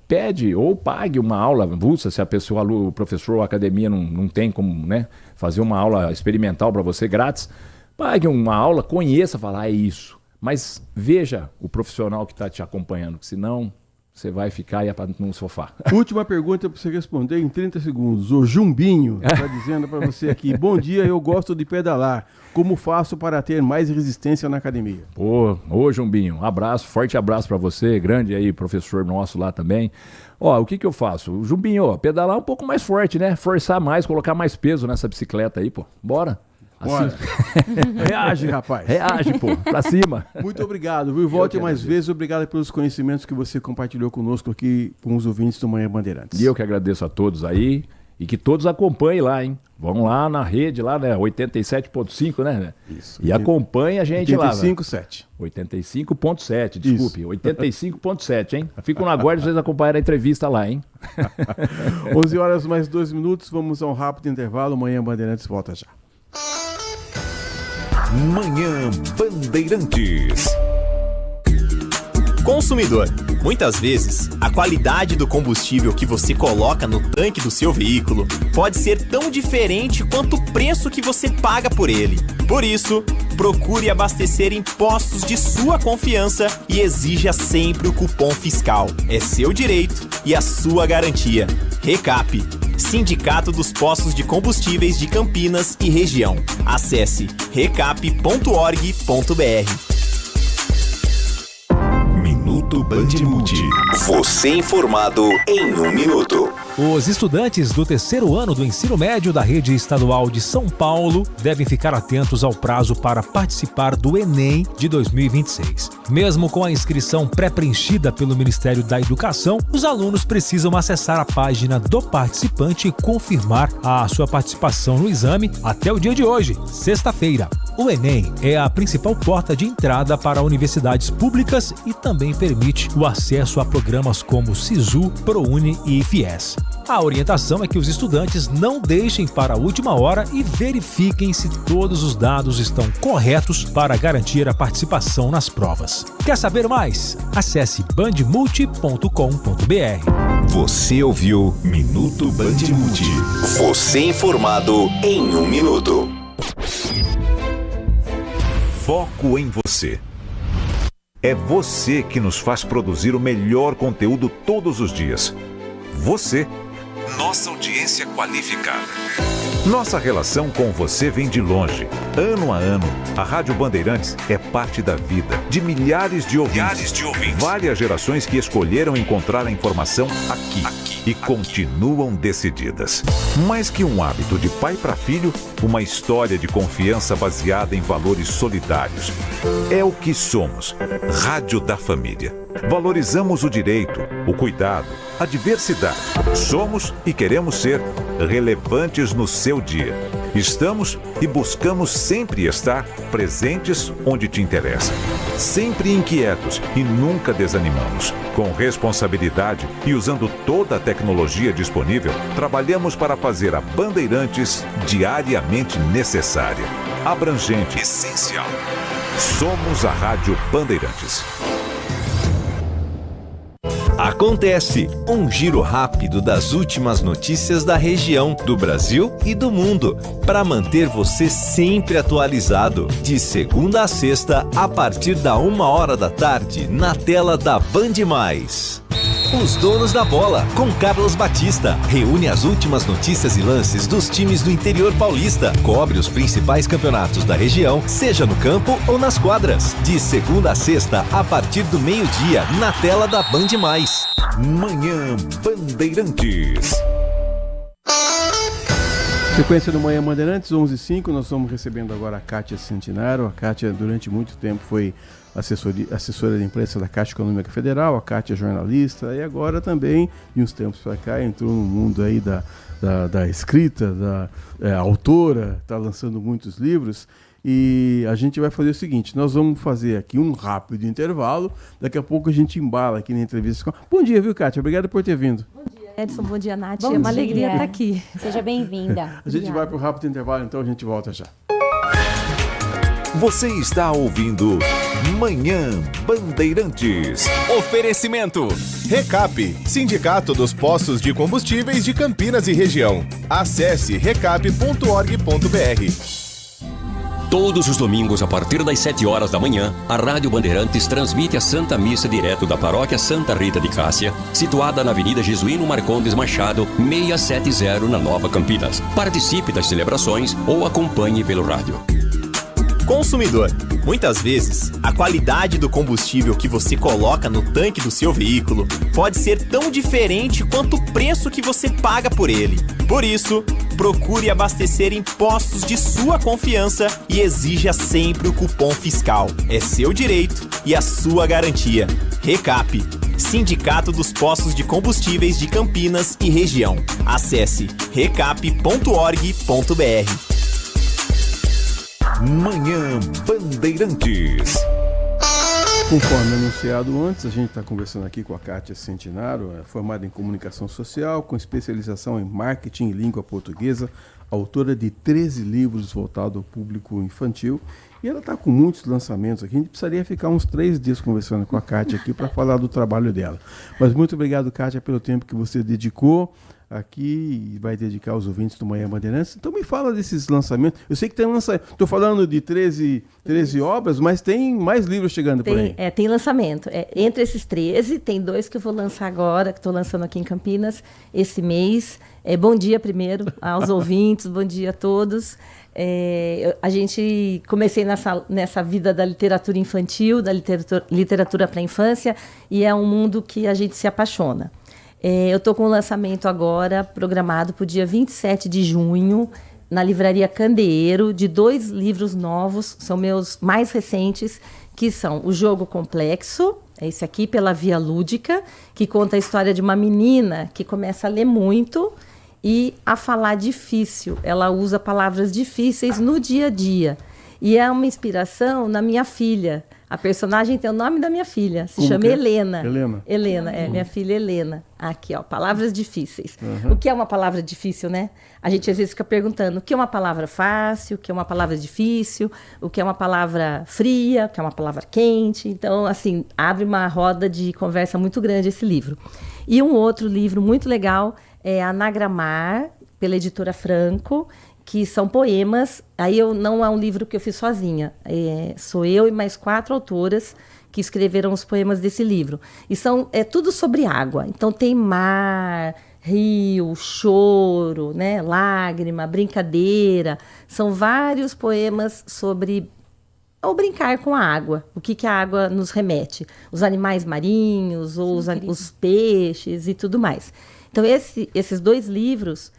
pede ou pague uma aula avulsa, se a pessoa, o professor ou a academia não tem como, fazer uma aula experimental para você grátis, pague uma aula, conheça, fala, é isso. Mas veja o profissional que está te acompanhando, que senão... Você vai ficar aí no sofá. Última pergunta para você responder em 30 segundos. O Jumbinho está dizendo para você aqui, bom dia, eu gosto de pedalar. Como faço para ter mais resistência na academia? Ô Jumbinho, forte abraço para você, grande aí, professor nosso lá também. O que eu faço? Jumbinho, pedalar um pouco mais forte, né? Forçar mais, colocar mais peso nessa bicicleta aí, Bora. Assim. Reage, rapaz. Reage, pra cima. Muito obrigado, viu? Volte mais vezes. Obrigado pelos conhecimentos que você compartilhou conosco aqui com os ouvintes do Manhã Bandeirantes. E eu que agradeço a todos aí e que todos acompanhem lá, hein? Vão lá na rede, lá, 87.5, né? Isso. E acompanhem a gente 85.7. 85.7, desculpe. 85.7, hein? Fico na guarda, vocês acompanharem a entrevista lá, hein? 11 horas mais 2 minutos. Vamos a um rápido intervalo. Manhã Bandeirantes volta já. Manhã Bandeirantes. Consumidor, muitas vezes, a qualidade do combustível que você coloca no tanque do seu veículo pode ser tão diferente quanto o preço que você paga por ele. Por isso, procure abastecer em postos de sua confiança e exija sempre o cupom fiscal. É seu direito e a sua garantia. Recap, Sindicato dos Postos de Combustíveis de Campinas e Região. Acesse recap.org.br. Minuto Bandimulti. Você informado em 1 minuto. Os estudantes do 3º ano do ensino médio da rede estadual de São Paulo devem ficar atentos ao prazo para participar do Enem de 2026. Mesmo com a inscrição pré-preenchida pelo Ministério da Educação, os alunos precisam acessar a página do participante e confirmar a sua participação no exame até o dia de hoje, sexta-feira. O Enem é a principal porta de entrada para universidades públicas e também permite o acesso a programas como SISU, ProUni e FIES. A orientação é que os estudantes não deixem para a última hora e verifiquem se todos os dados estão corretos para garantir a participação nas provas. Quer saber mais? Acesse bandmulti.com.br. Você ouviu Minuto Bandimulti. Você informado em 1 minuto. Foco em você. É você que nos faz produzir o melhor conteúdo todos os dias. Você, nossa audiência qualificada. Nossa relação com você vem de longe. Ano a ano, a Rádio Bandeirantes é parte da vida de milhares de ouvintes. Várias gerações que escolheram encontrar a informação aqui e continuam decididas. Mais que um hábito de pai para filho, uma história de confiança baseada em valores solidários. É o que somos. Rádio da Família. Valorizamos o direito, o cuidado, a diversidade. Somos e queremos ser relevantes no seu dia. Estamos e buscamos sempre estar presentes onde te interessa. Sempre inquietos e nunca desanimamos. Com responsabilidade e usando toda a tecnologia disponível, trabalhamos para fazer a Bandeirantes diariamente necessária, abrangente, essencial. Somos a Rádio Bandeirantes. Acontece um giro rápido das últimas notícias da região, do Brasil e do mundo, para manter você sempre atualizado. De segunda a sexta, a partir da 1h na tela da Band+. Os Donos da Bola, com Carlos Batista, reúne as últimas notícias e lances dos times do interior paulista. Cobre os principais campeonatos da região, seja no campo ou nas quadras. De segunda a sexta, a partir do meio-dia, na tela da Band+. Manhã Bandeirantes. Sequência do Manhã Bandeirantes, 11h05, nós estamos recebendo agora a Kátia Centenaro. A Kátia, durante muito tempo, foi assessora de imprensa da Caixa Econômica Federal. A Kátia é jornalista e agora também, de uns tempos para cá, entrou no mundo aí da escrita, autora, está lançando muitos livros. E a gente vai fazer o seguinte, nós vamos fazer aqui um rápido intervalo, daqui a pouco a gente embala aqui na entrevista. Bom dia, viu, Kátia? Obrigado por ter vindo. Bom dia, Edson. Bom dia, Nath. Bom é uma dia. alegria estar aqui. Seja bem-vinda. A gente vai para o rápido intervalo, então a gente volta já. Você está ouvindo Manhã Bandeirantes. Oferecimento. Recap, Sindicato dos Postos de Combustíveis de Campinas e Região. Acesse recap.org.br. Todos os domingos, a partir das 7h da manhã, a Rádio Bandeirantes transmite a Santa Missa direto da Paróquia Santa Rita de Cássia, situada na Avenida Jesuíno Marcondes Machado, 670, na Nova Campinas. Participe das celebrações ou acompanhe pelo rádio. Consumidor. Muitas vezes, a qualidade do combustível que você coloca no tanque do seu veículo pode ser tão diferente quanto o preço que você paga por ele. Por isso, procure abastecer em postos de sua confiança e exija sempre o cupom fiscal. É seu direito e a sua garantia. Recap, Sindicato dos Postos de Combustíveis de Campinas e Região. Acesse recap.org.br. Manhã Bandeirantes. Conforme anunciado antes, a gente está conversando aqui com a Kátia Centenaro, formada em comunicação social, com especialização em marketing e língua portuguesa, autora de 13 livros voltados ao público infantil. E ela está com muitos lançamentos aqui. A gente precisaria ficar uns 3 dias conversando com a Kátia aqui para falar do trabalho dela. Mas muito obrigado, Kátia, pelo tempo que você dedicou aqui e vai dedicar aos ouvintes do Manhã Bandeirantes. Então me fala desses lançamentos. Eu sei que tem lançamento. Estou falando de 13 obras, mas tem mais livros chegando por aí. Tem lançamento. Entre esses 13, tem 2 que eu vou lançar agora, que estou lançando aqui em Campinas esse mês. Bom dia primeiro aos ouvintes, bom dia a todos. Comecei nessa vida da literatura infantil, da literatura para a infância, e é um mundo que a gente se apaixona. Eu estou com o lançamento agora, programado para o dia 27 de junho, na Livraria Candeeiro, de 2 livros novos, são meus mais recentes, que são O Jogo Complexo, esse aqui, pela Via Lúdica, que conta a história de uma menina que começa a ler muito e a falar difícil. Ela usa palavras difíceis no dia a dia. E é uma inspiração na minha filha. A personagem tem o nome da minha filha, se chama Helena. Helena, minha filha Helena. Aqui, ó, palavras difíceis. Uhum. O que é uma palavra difícil, né? A gente às vezes fica perguntando o que é uma palavra fácil, o que é uma palavra difícil, o que é uma palavra fria, o que é uma palavra quente. Então, assim, abre uma roda de conversa muito grande esse livro. E um outro livro muito legal é Anagramar, pela editora Franco, que são poemas. Aí não é um livro que eu fiz sozinha. Sou eu e mais 4 autoras que escreveram os poemas desse livro. E é tudo sobre água. Então tem mar, rio, choro, né? Lágrima, brincadeira. São vários poemas sobre o brincar com a água. O que a água nos remete? Os animais marinhos, ou os peixes e tudo mais. Então, esses 2 livros,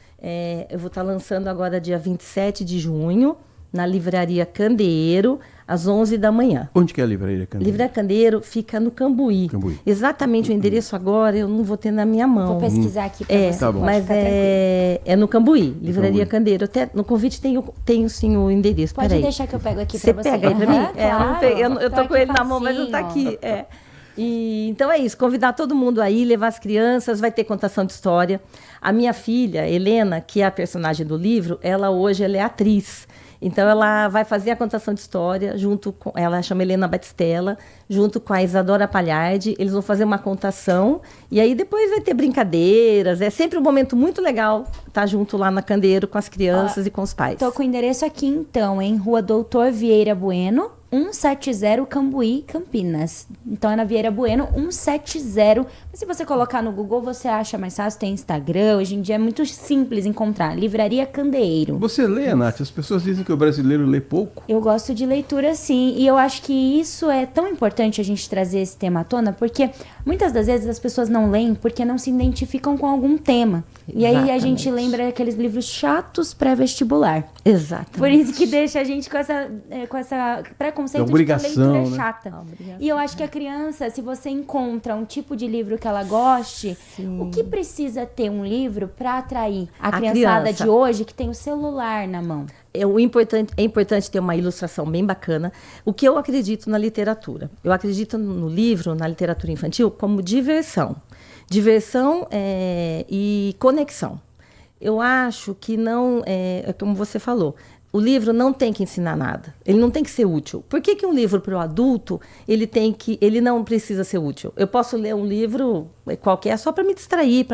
eu vou estar lançando agora dia 27 de junho, na Livraria Candeeiro, às 11 da manhã. Onde que é a Livraria Candeeiro? Livraria Candeeiro fica no Cambuí. Exatamente o endereço agora eu não vou ter na minha mão. Vou pesquisar aqui para você. Tá bom. Mas é no Cambuí, Livraria Candeeiro. Até no convite tenho sim o endereço. Pode deixar que eu pego aqui para para você. Você pega aí para mim? Claro. Eu tô com ele na mão, mas não tá aqui. E, então é isso, convidar todo mundo aí, levar as crianças, vai ter contação de história. A minha filha, Helena, que é a personagem do livro, hoje ela é atriz. Então, ela vai fazer a contação de história, ela chama Helena Batistella, junto com a Isadora Palhardi. Eles vão fazer uma contação, e aí depois vai ter brincadeiras. É sempre um momento muito legal estar junto lá na Candeeiro com as crianças e com os pais. Estou com o endereço aqui, então, em Rua Doutor Vieira Bueno, 170 Cambuí, Campinas. Então é na Vieira Bueno 170. Mas se você colocar no Google, você acha mais fácil. Tem Instagram. Hoje em dia é muito simples encontrar. Livraria Candeeiro. Você lê, Nath? As pessoas dizem que o brasileiro lê pouco. Eu gosto de leitura, sim. E eu acho que isso é tão importante a gente trazer esse tema à tona, porque muitas das vezes as pessoas não leem porque não se identificam com algum tema. Exatamente. E aí a gente lembra aqueles livros chatos pré-vestibular. Exatamente. Por isso que deixa a gente com essa preconceito de que a leitura é chata. E eu acho que a criança, se você encontra um tipo de livro que ela goste, o que precisa ter um livro para atrair a criançada de hoje que tem o celular na mão? É importante ter uma ilustração bem bacana. O que eu acredito na literatura? Eu acredito no livro, na literatura infantil, como diversão. Diversão e conexão. Eu acho que não, como você falou, o livro não tem que ensinar nada. Ele não tem que ser útil. Por que um livro para o adulto, ele não precisa ser útil? Eu posso ler um livro qualquer só para me distrair,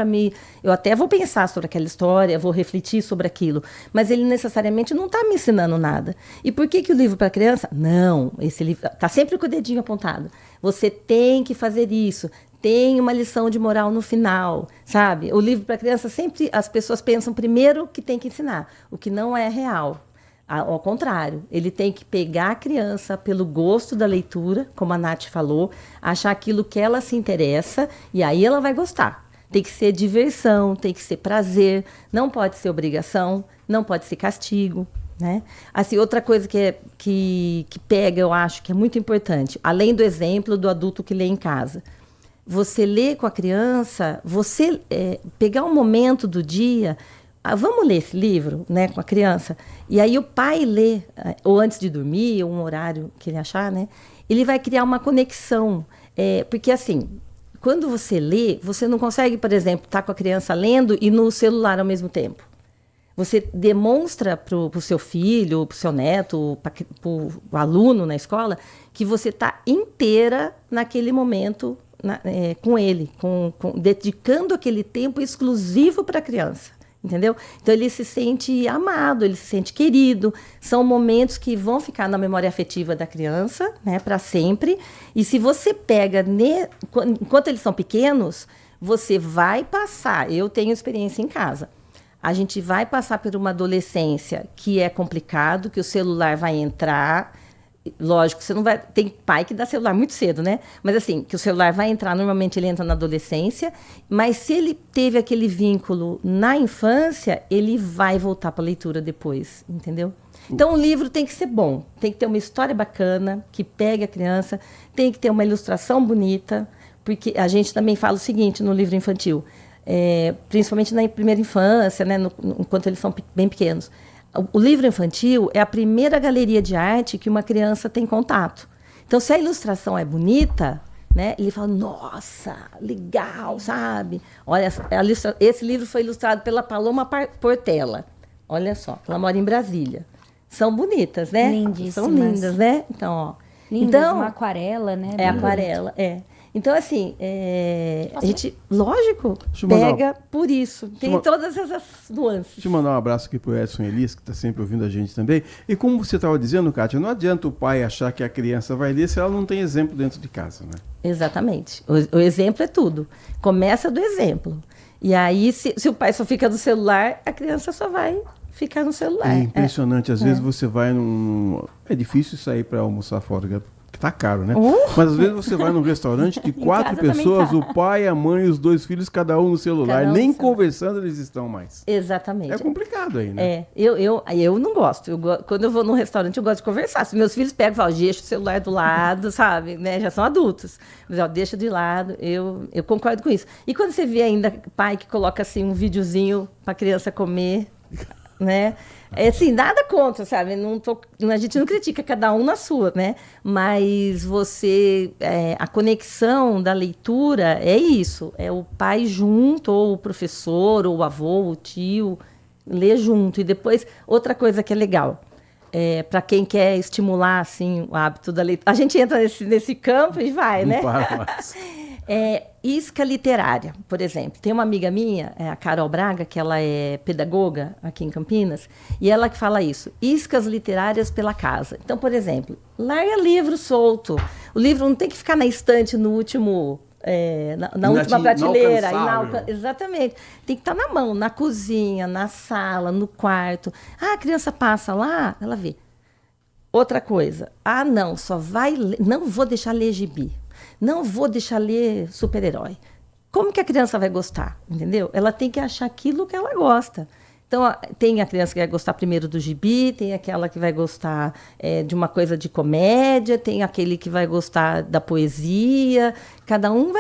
eu até vou pensar sobre aquela história, vou refletir sobre aquilo, mas ele necessariamente não está me ensinando nada. E por que o livro para criança? Não, esse livro está sempre com o dedinho apontado. Você tem que fazer isso. Tem uma lição de moral no final, sabe? O livro para criança sempre as pessoas pensam primeiro que tem que ensinar, o que não é real. Ao contrário, ele tem que pegar a criança pelo gosto da leitura, como a Nath falou, achar aquilo que ela se interessa e aí ela vai gostar. Tem que ser diversão, tem que ser prazer, não pode ser obrigação, não pode ser castigo, né? Assim, outra coisa que pega, eu acho que é muito importante, além do exemplo do adulto que lê em casa, você lê com a criança, você pegar um momento do dia, vamos ler esse livro, né, com a criança, e aí o pai lê, ou antes de dormir, ou um horário que ele achar, né, ele vai criar uma conexão, porque assim, quando você lê, você não consegue, por exemplo, estar com a criança lendo e no celular ao mesmo tempo. Você demonstra para o seu filho, para o seu neto, para o aluno na escola, que você está inteira naquele momento com ele, dedicando aquele tempo exclusivo para a criança, entendeu? Então, ele se sente amado, ele se sente querido. São momentos que vão ficar na memória afetiva da criança, né, para sempre. E se você pega, enquanto eles são pequenos, você vai passar. Eu tenho experiência em casa. A gente vai passar por uma adolescência que é complicado, que o celular vai entrar. Lógico, você não vai. Tem pai que dá celular muito cedo, né? Mas assim, que o celular vai entrar, normalmente ele entra na adolescência, mas se ele teve aquele vínculo na infância, ele vai voltar para a leitura depois, entendeu? Então o livro tem que ser bom, tem que ter uma história bacana, que pegue a criança, tem que ter uma ilustração bonita, porque a gente também fala o seguinte no livro infantil, principalmente na primeira infância, né, enquanto eles são bem pequenos. O livro infantil é a primeira galeria de arte que uma criança tem contato. Então, se a ilustração é bonita, né, ele fala, nossa, legal, sabe? Olha, esse livro foi ilustrado pela Paloma Portela. Olha só, ela mora em Brasília. São bonitas, né? Lindíssimas. São lindas, né? Então, ó. Lindas, uma aquarela, né? É aquarela, Então, assim, a gente, lógico, pega por isso. Tem todas essas nuances. Deixa eu mandar um abraço aqui pro Edson Elis, que está sempre ouvindo a gente também. E como você estava dizendo, Kátia, não adianta o pai achar que a criança vai ler se ela não tem exemplo dentro de casa, né? Exatamente. O exemplo é tudo. Começa do exemplo. E aí, se o pai só fica no celular, a criança só vai ficar no celular. É impressionante. Às vezes você vai num... É difícil sair para almoçar fora, porque tá caro, né? Mas às vezes você vai num restaurante de 4 pessoas, o pai, a mãe e os 2 filhos, cada um no celular. Nem conversando eles estão mais. Exatamente. É complicado aí, né? Eu não gosto. Quando eu vou num restaurante, eu gosto de conversar. Se meus filhos pegam e falam, deixa o celular do lado, sabe? Né? Já são adultos. Mas, deixa de lado. Eu concordo com isso. E quando você vê ainda pai que coloca assim um videozinho pra criança comer, né? Assim, nada contra, sabe? A gente não critica, cada um na sua, né? Mas a conexão da leitura é isso. É o pai junto, ou o professor, ou o avô, o tio, ler junto. E depois, outra coisa que é legal, para quem quer estimular, assim, o hábito da leitura. A gente entra nesse campo e vai, né? Isca literária, por exemplo. Tem uma amiga minha, a Carol Braga, que ela é pedagoga aqui em Campinas, e ela que fala isso, iscas literárias pela casa. Então, por exemplo, larga livro solto. O livro não tem que ficar na estante no último... na última prateleira. Exatamente. Tem que estar na mão, na cozinha, na sala, no quarto. A criança passa lá, ela vê. Outra coisa. Não, só vai ler, não vou deixar ler gibi. Não vou deixar ler super-herói. Como que a criança vai gostar? Entendeu? Ela tem que achar aquilo que ela gosta. Então, tem a criança que vai gostar primeiro do gibi, tem aquela que vai gostar de uma coisa de comédia, tem aquele que vai gostar da poesia. Cada um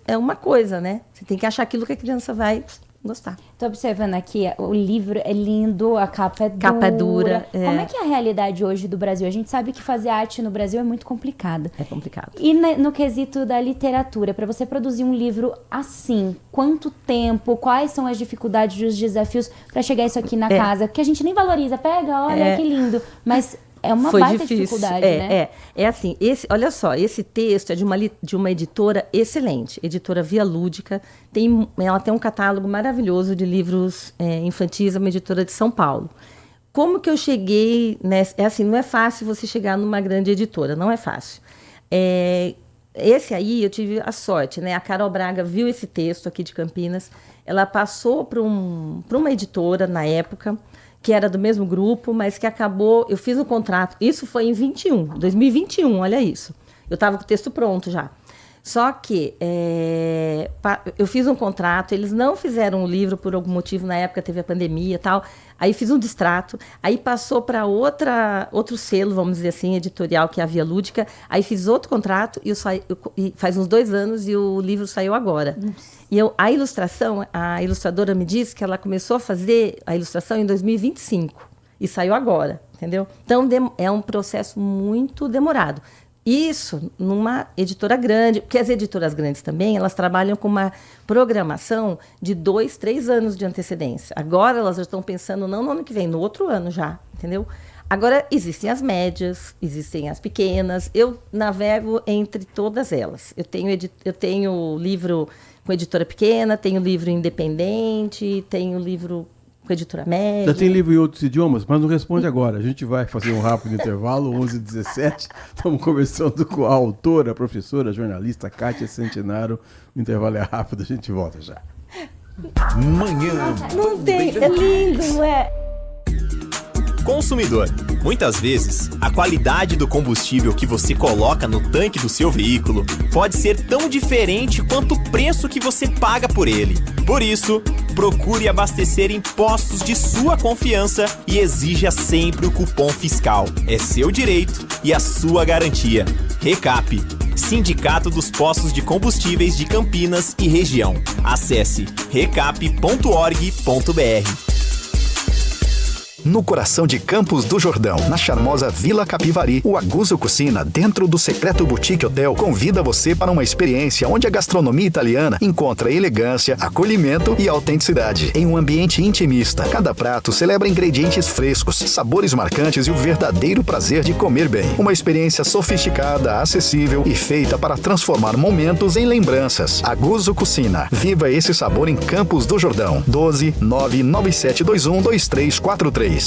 é uma coisa, né? Você tem que achar aquilo que a criança vai gostar. Estou observando aqui, o livro é lindo, a capa é dura. Capa é dura. Como é que é a realidade hoje do Brasil? A gente sabe que fazer arte no Brasil é muito complicado. É complicado. E no quesito da literatura, para você produzir um livro assim, quanto tempo, quais são as dificuldades e os desafios para chegar isso aqui na casa? Porque a gente nem valoriza, pega, olha que lindo, mas... É uma baita dificuldade, né? É assim, olha só, esse texto é de uma editora excelente, editora Via Lúdica, ela tem um catálogo maravilhoso de livros infantis, é uma editora de São Paulo. Como que eu cheguei nessa... assim, não é fácil você chegar numa grande editora, não é fácil. Esse aí eu tive a sorte, né? A Carol Braga viu esse texto aqui de Campinas, ela passou para uma editora na época, que era do mesmo grupo, mas que acabou... Eu fiz um contrato, isso foi em 2021, olha isso. Eu estava com o texto pronto já. Só que eu fiz um contrato, eles não fizeram o livro por algum motivo, na época teve a pandemia e tal, aí fiz um distrato, aí passou para outro selo, vamos dizer assim, editorial, que é a Via Lúdica, aí fiz outro contrato, e faz uns 2 anos, e o livro saiu agora. Nossa. E a ilustradora me disse que ela começou a fazer a ilustração em 2025, e saiu agora, entendeu? Então, é um processo muito demorado. Isso numa editora grande, porque as editoras grandes também, elas trabalham com uma programação de 2, 3 anos de antecedência. Agora elas já estão pensando não no ano que vem, no outro ano já, entendeu? Agora existem as médias, existem as pequenas, eu navego entre todas elas. Eu tenho livro com editora pequena, tenho livro independente, tenho livro... com editora média. Já tem livro em outros idiomas, mas não responde agora. A gente vai fazer um rápido intervalo, 11h17. Estamos conversando com a autora, a professora, a jornalista Kátia Centenaro. O intervalo é rápido, a gente volta já. Manhã. Não tem, é lindo, não é? Consumidor. Muitas vezes, a qualidade do combustível que você coloca no tanque do seu veículo pode ser tão diferente quanto o preço que você paga por ele. Por isso, procure abastecer em postos de sua confiança e exija sempre o cupom fiscal. É seu direito e a sua garantia. Recap, Sindicato dos Postos de Combustíveis de Campinas e Região. Acesse recap.org.br. No coração de Campos do Jordão, na charmosa Vila Capivari, o Aguzo Cucina, dentro do secreto Boutique Hotel, convida você para uma experiência onde a gastronomia italiana encontra elegância, acolhimento e autenticidade. Em um ambiente intimista, cada prato celebra ingredientes frescos, sabores marcantes e o verdadeiro prazer de comer bem. Uma experiência sofisticada, acessível e feita para transformar momentos em lembranças. Aguzo Cucina. Viva esse sabor em Campos do Jordão. 12-99721-2343.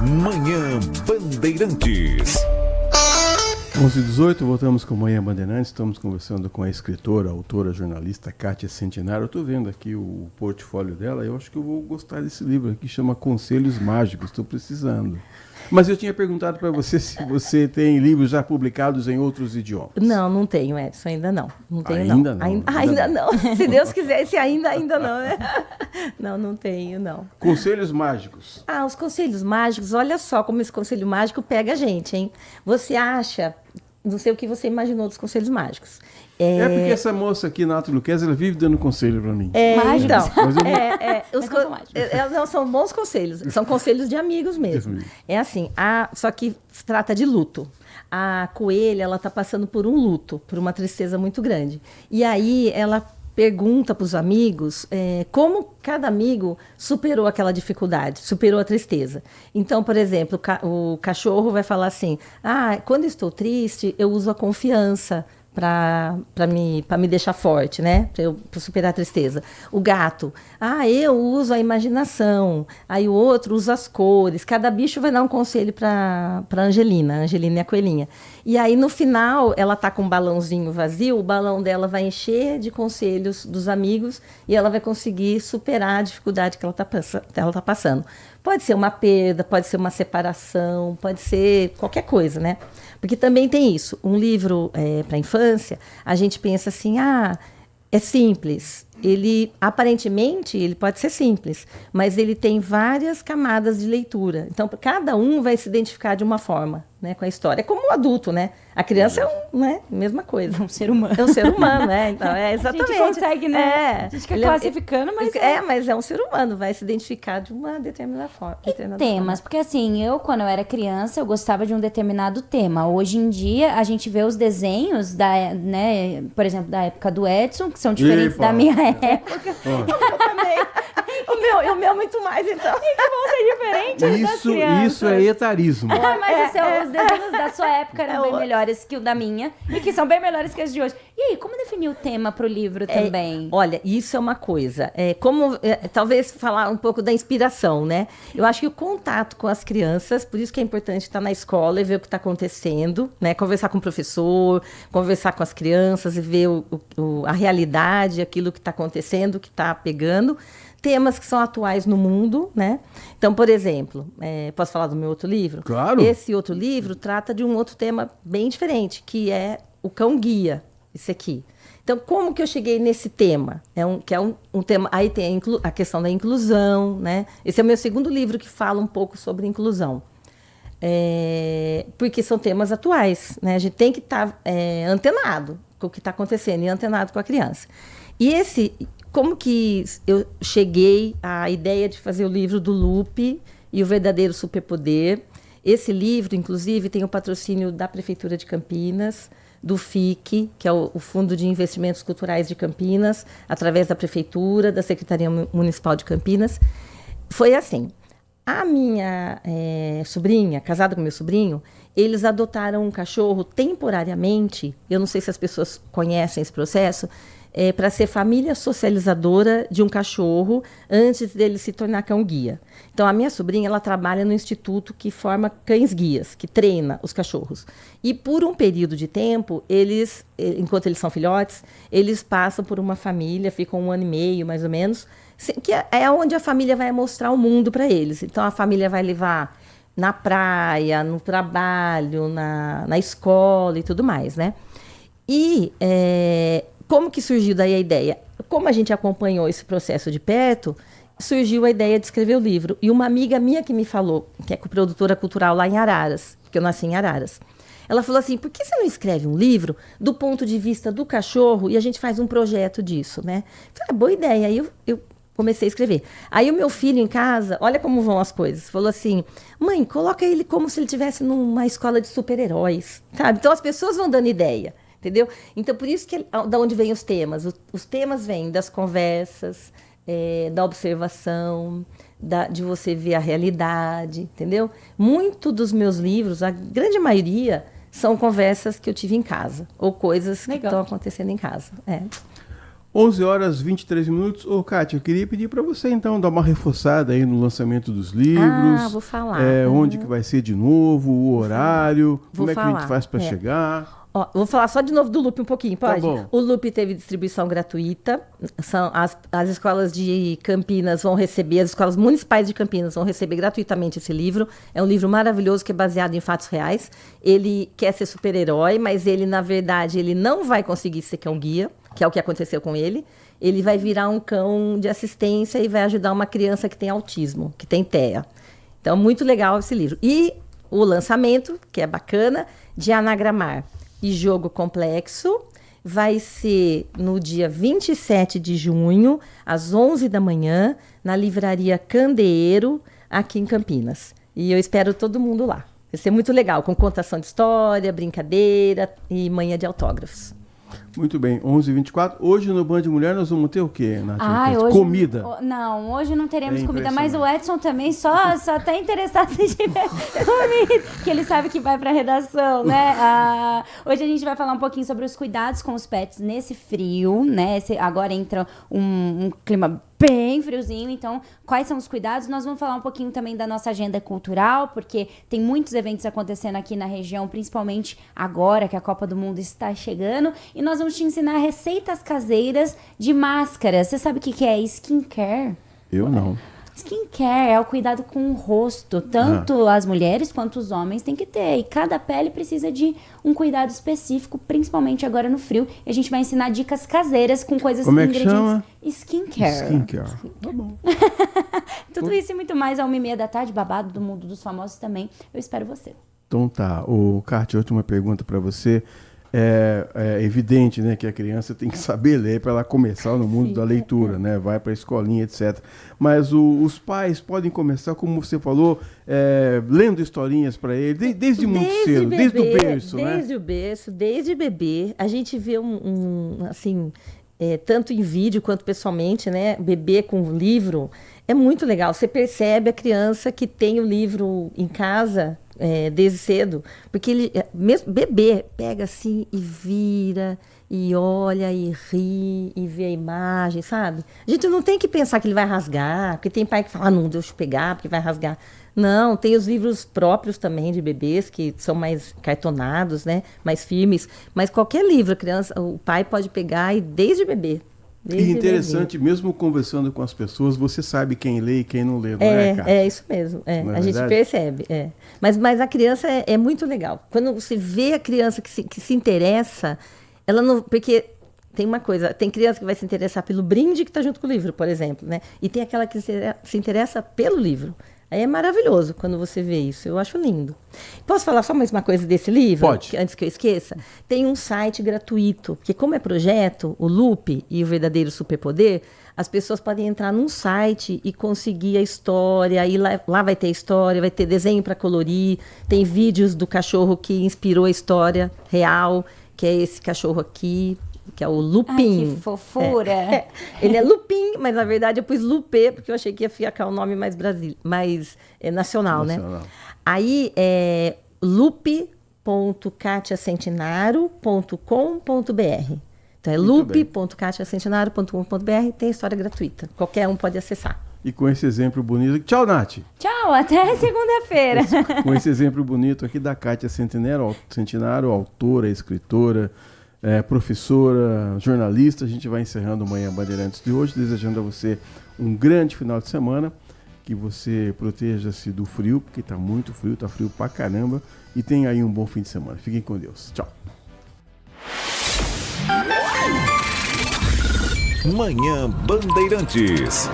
Manhã Bandeirantes. 11h18, voltamos com Manhã Bandeirantes. Estamos conversando com a escritora, autora, jornalista Kátia Centenário. Eu estou vendo aqui o portfólio dela e eu acho que eu vou gostar desse livro aqui, chama Conselhos Mágicos. Estou precisando. Mas eu tinha perguntado para você se você tem livros já publicados em outros idiomas. Não tenho, Edson, ainda não. Não tenho, ainda não. não. Ainda não. Se Deus quiser, esse ainda não, né? Não tenho, não. Conselhos mágicos. Os conselhos mágicos, olha só como esse conselho mágico pega a gente, hein? Você acha, não sei o que você imaginou dos conselhos mágicos. Porque essa moça aqui, Nath Luquez, ela vive dando conselho para mim. Não, são bons conselhos, são conselhos de amigos mesmo. É assim, só que trata de luto. A coelha, ela está passando por um luto, por uma tristeza muito grande. E aí ela pergunta para os amigos como cada amigo superou aquela dificuldade, superou a tristeza. Então, por exemplo, o cachorro vai falar assim, quando estou triste, eu uso a confiança para me deixar forte, né? Para superar a tristeza. O gato, eu uso a imaginação. Aí o outro usa as cores. Cada bicho vai dar um conselho para Angelina. A Angelina é a coelhinha. E aí no final ela tá com um balãozinho vazio. O balão dela vai encher de conselhos dos amigos e ela vai conseguir superar a dificuldade que ela tá passando. Pode ser uma perda, pode ser uma separação, pode ser qualquer coisa, né? Porque também tem isso. Um livro para a infância, a gente pensa assim, é simples. Ele, aparentemente, ele pode ser simples, mas ele tem várias camadas de leitura. Então, cada um vai se identificar de uma forma, né, com a história. É como o adulto, né? A criança é mesma coisa. É um ser humano. É um ser humano, né? Então, exatamente. A gente consegue, né? A gente fica classificando, mas... mas é um ser humano, vai se identificar de uma determinada forma. Temas, porque assim, quando eu era criança, eu gostava de um determinado tema. Hoje em dia, a gente vê os desenhos, né, por exemplo, da época do Edson, que são diferentes da minha época. Eu também. O meu muito mais, então. E que vão ser diferentes das crianças. Isso é etarismo. Mas os desenhos da sua época eram bem melhores que o da minha, e que são bem melhores que os de hoje. E aí, como definir o tema pro livro também? Olha, isso é uma coisa. Talvez falar um pouco da inspiração, né? Eu acho que o contato com as crianças, por isso que é importante estar na escola e ver o que está acontecendo, né? Conversar com o professor, conversar com as crianças e ver a realidade, aquilo que está acontecendo, o que está pegando. Temas que são atuais no mundo, né? Então, por exemplo, posso falar do meu outro livro? Claro. Esse outro livro trata de um outro tema bem diferente, que é o cão-guia, esse aqui. Então, como que eu cheguei nesse tema? Que é um tema... Aí tem a questão da inclusão, né? Esse é o meu segundo livro que fala um pouco sobre inclusão. Porque são temas atuais, né? A gente tem que estar antenado com o que está acontecendo e antenado com a criança. E como que eu cheguei à ideia de fazer o livro do Lupe e o Verdadeiro Superpoder? Esse livro, inclusive, tem o patrocínio da Prefeitura de Campinas, do FIC, que é o Fundo de Investimentos Culturais de Campinas, através da Prefeitura, da Secretaria Municipal de Campinas. Foi assim, a minha sobrinha, casada com meu sobrinho, eles adotaram um cachorro temporariamente, eu não sei se as pessoas conhecem esse processo, para ser família socializadora de um cachorro antes dele se tornar cão-guia. Então, a minha sobrinha, ela trabalha no instituto que forma cães-guias, que treina os cachorros. E por um período de tempo, enquanto eles são filhotes, eles passam por uma família, ficam 1 ano e meio, mais ou menos, que é onde a família vai mostrar o mundo para eles. Então, a família vai levar na praia, no trabalho, na escola e tudo mais, né? E... como que surgiu daí a ideia? Como a gente acompanhou esse processo de perto, surgiu a ideia de escrever o livro. E uma amiga minha que me falou, que é coprodutora cultural lá em Araras, porque eu nasci em Araras, ela falou assim, por que você não escreve um livro do ponto de vista do cachorro e a gente faz um projeto disso, né? Eu falei, boa ideia. Aí eu comecei a escrever. Aí o meu filho em casa, olha como vão as coisas, falou assim, mãe, coloca ele como se ele estivesse numa escola de super-heróis, sabe? Então as pessoas vão dando ideia. Entendeu? Então, por isso que da onde vêm os temas? Os temas vêm das conversas, da observação, de você ver a realidade, entendeu? Muito dos meus livros, a grande maioria, são conversas que eu tive em casa, ou coisas que estão acontecendo em casa. 11 horas 23 minutos. Ô, Kátia, eu queria pedir para você, então, dar uma reforçada aí no lançamento dos livros. Vou falar. Onde que vai ser de novo, o horário, como é que a gente faz para chegar. Ó, vou falar só de novo do Loop um pouquinho, pode? Tá bom. O Loop teve distribuição gratuita. São as escolas de Campinas vão receber, as escolas municipais de Campinas vão receber gratuitamente esse livro. É um livro maravilhoso que é baseado em fatos reais. Ele quer ser super-herói, mas ele, na verdade, ele não vai conseguir ser cão guia, que é o que aconteceu com ele. Ele vai virar um cão de assistência e vai ajudar uma criança que tem autismo, que tem TEA. Então, muito legal esse livro. E o lançamento, que é bacana, de Anagramar e Jogo Complexo, vai ser no dia 27 de junho, às 11 da manhã, na Livraria Candeeiro, aqui em Campinas. E eu espero todo mundo lá. Vai ser muito legal, com contação de história, brincadeira e manhã de autógrafos. Muito bem, 11h24. Hoje no Band Mulher nós vamos ter o quê, Nath? Hoje, comida. Não, hoje não teremos comida, mas o Edson também só tá interessado se tiver comida, que ele sabe que vai pra redação, né? Hoje a gente vai falar um pouquinho sobre os cuidados com os pets nesse frio, né? Agora entra um clima bem friozinho, então quais são os cuidados? Nós vamos falar um pouquinho também da nossa agenda cultural, porque tem muitos eventos acontecendo aqui na região, principalmente agora que a Copa do Mundo está chegando, e nós vamos te ensinar receitas caseiras de máscaras. Você sabe o que é skincare? Eu não. Skincare é o cuidado com o rosto, tanto as mulheres quanto os homens têm que ter, e cada pele precisa de um cuidado específico, principalmente agora no frio, e a gente vai ensinar dicas caseiras com coisas, como ingredientes. Como é que chama? Skincare. Tá bom. Tudo isso e muito mais, 1h30 babado do mundo dos famosos também. Eu espero você. Então tá, Kátia, última pergunta para você. É evidente, né, que a criança tem que saber ler para ela começar no mundo da leitura, né? Vai para a escolinha, etc. Mas os pais podem começar, como você falou, lendo historinhas para ele, desde muito cedo, desde o berço, né? Desde o berço, desde bebê. A gente vê assim, tanto em vídeo quanto pessoalmente, né? Bebê com livro. É muito legal. Você percebe a criança que tem o livro em casa desde cedo, porque ele, mesmo bebê, pega assim e vira, e olha, e ri, e vê a imagem, sabe? A gente não tem que pensar que ele vai rasgar, porque tem pai que fala, não, deixa eu pegar, porque vai rasgar. Não, tem os livros próprios também de bebês, que são mais cartonados, né? Mais firmes, mas qualquer livro, a criança, o pai pode pegar e desde bebê. E interessante, mesmo conversando com as pessoas, você sabe quem lê e quem não lê, não é, Kátia? É isso mesmo, a gente percebe. Mas a criança é muito legal. Quando você vê a criança que se interessa, ela não... Porque tem uma coisa, tem criança que vai se interessar pelo brinde que está junto com o livro, por exemplo, né? E tem aquela que se interessa pelo livro. Aí é maravilhoso quando você vê isso. Eu acho lindo. Posso falar só mais uma coisa desse livro? Pode. Antes que eu esqueça? Tem um site gratuito, que como é projeto, o Loop e o Verdadeiro Superpoder, as pessoas podem entrar num site e conseguir a história. Aí lá vai ter história, vai ter desenho para colorir, tem vídeos do cachorro que inspirou a história real, que é esse cachorro aqui, que é o Lupin. Ai, que fofura! Ele é Lupin, mas na verdade eu pus Lupê, porque eu achei que ia ficar o nome mais nacional, né? Aí é lupe.katiacentinaro.com.br. Então é lupe.katiacentinaro.com.br, tem história gratuita. Qualquer um pode acessar. E com esse exemplo bonito... Tchau, Nath! Tchau, até segunda-feira! Com esse exemplo bonito aqui da Kátia Centenaro, autora, escritora, professora, jornalista, a gente vai encerrando o Manhã Bandeirantes de hoje, desejando a você um grande final de semana, que você proteja-se do frio, porque está muito frio, está frio pra caramba, e tenha aí um bom fim de semana. Fiquem com Deus. Tchau. Manhã Bandeirantes.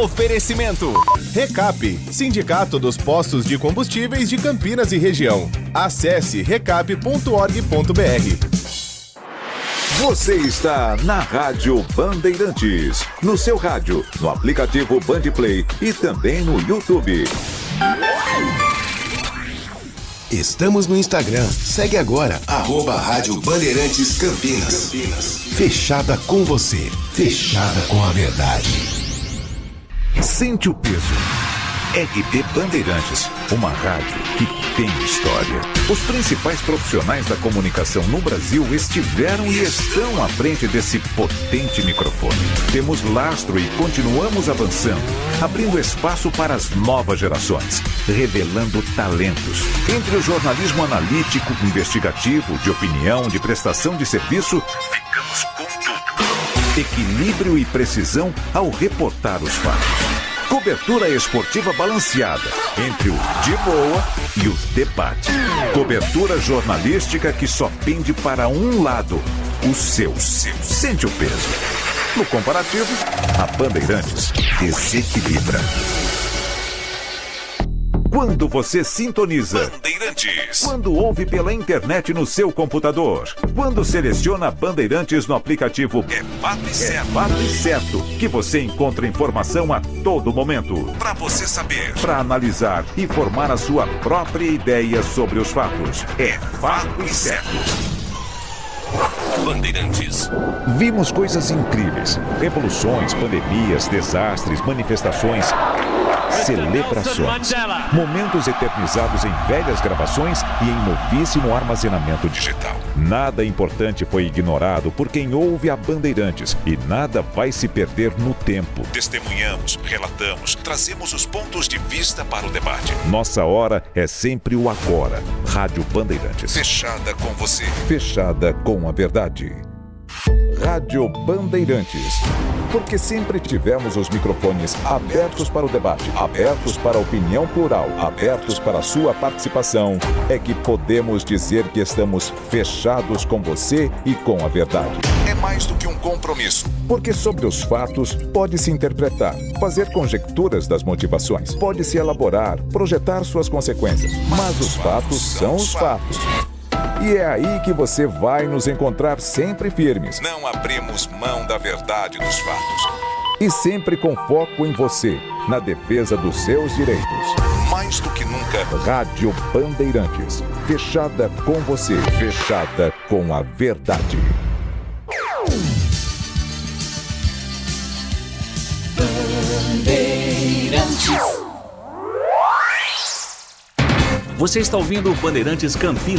Oferecimento. Recap, Sindicato dos Postos de Combustíveis de Campinas e Região. Acesse recap.org.br. Você está na Rádio Bandeirantes, no seu rádio, no aplicativo Bandplay e também no YouTube. Estamos no Instagram. Segue agora, @Rádio Bandeirantes Campinas. Fechada com você. Fechada com a verdade. Sente o peso RB Bandeirantes, uma rádio que tem história. Os principais profissionais da comunicação no Brasil estiveram e estão à frente desse potente microfone. Temos lastro e continuamos avançando, abrindo espaço para as novas gerações, revelando talentos. Entre o jornalismo analítico, investigativo, de opinião, de prestação de serviço, ficamos com tudo. Equilíbrio e precisão ao reportar os fatos. Cobertura esportiva balanceada entre o de boa e o debate. Cobertura jornalística que só pende para um lado, o seu. Sente o peso. No comparativo, a Bandeirantes desequilibra. Quando você sintoniza Bandeirantes. Quando ouve pela internet no seu computador. Quando seleciona Bandeirantes no aplicativo. É fato e certo que você encontra informação a todo momento. Para você saber. Para analisar e formar a sua própria ideia sobre os fatos. É fato e certo. Bandeirantes. Vimos coisas incríveis. Revoluções, pandemias, desastres, manifestações, celebrações. Momentos eternizados em velhas gravações e em novíssimo armazenamento digital. Nada importante foi ignorado por quem ouve a Bandeirantes e nada vai se perder no tempo. Testemunhamos, relatamos, trazemos os pontos de vista para o debate. Nossa hora é sempre o agora. Rádio Bandeirantes. Fechada com você. Fechada com a verdade. Rádio Bandeirantes. Porque sempre tivemos os microfones abertos para o debate, abertos para a opinião plural, abertos para a sua participação, é que podemos dizer que estamos fechados com você e com a verdade. É mais do que um compromisso, porque sobre os fatos pode-se interpretar, fazer conjecturas das motivações, pode-se elaborar, projetar suas consequências, mas os fatos são os fatos. E é aí que você vai nos encontrar sempre firmes. Não abrimos mão da verdade dos fatos. E sempre com foco em você, na defesa dos seus direitos. Mais do que nunca, Rádio Bandeirantes. Fechada com você, fechada com a verdade. Você está ouvindo Bandeirantes Campinas.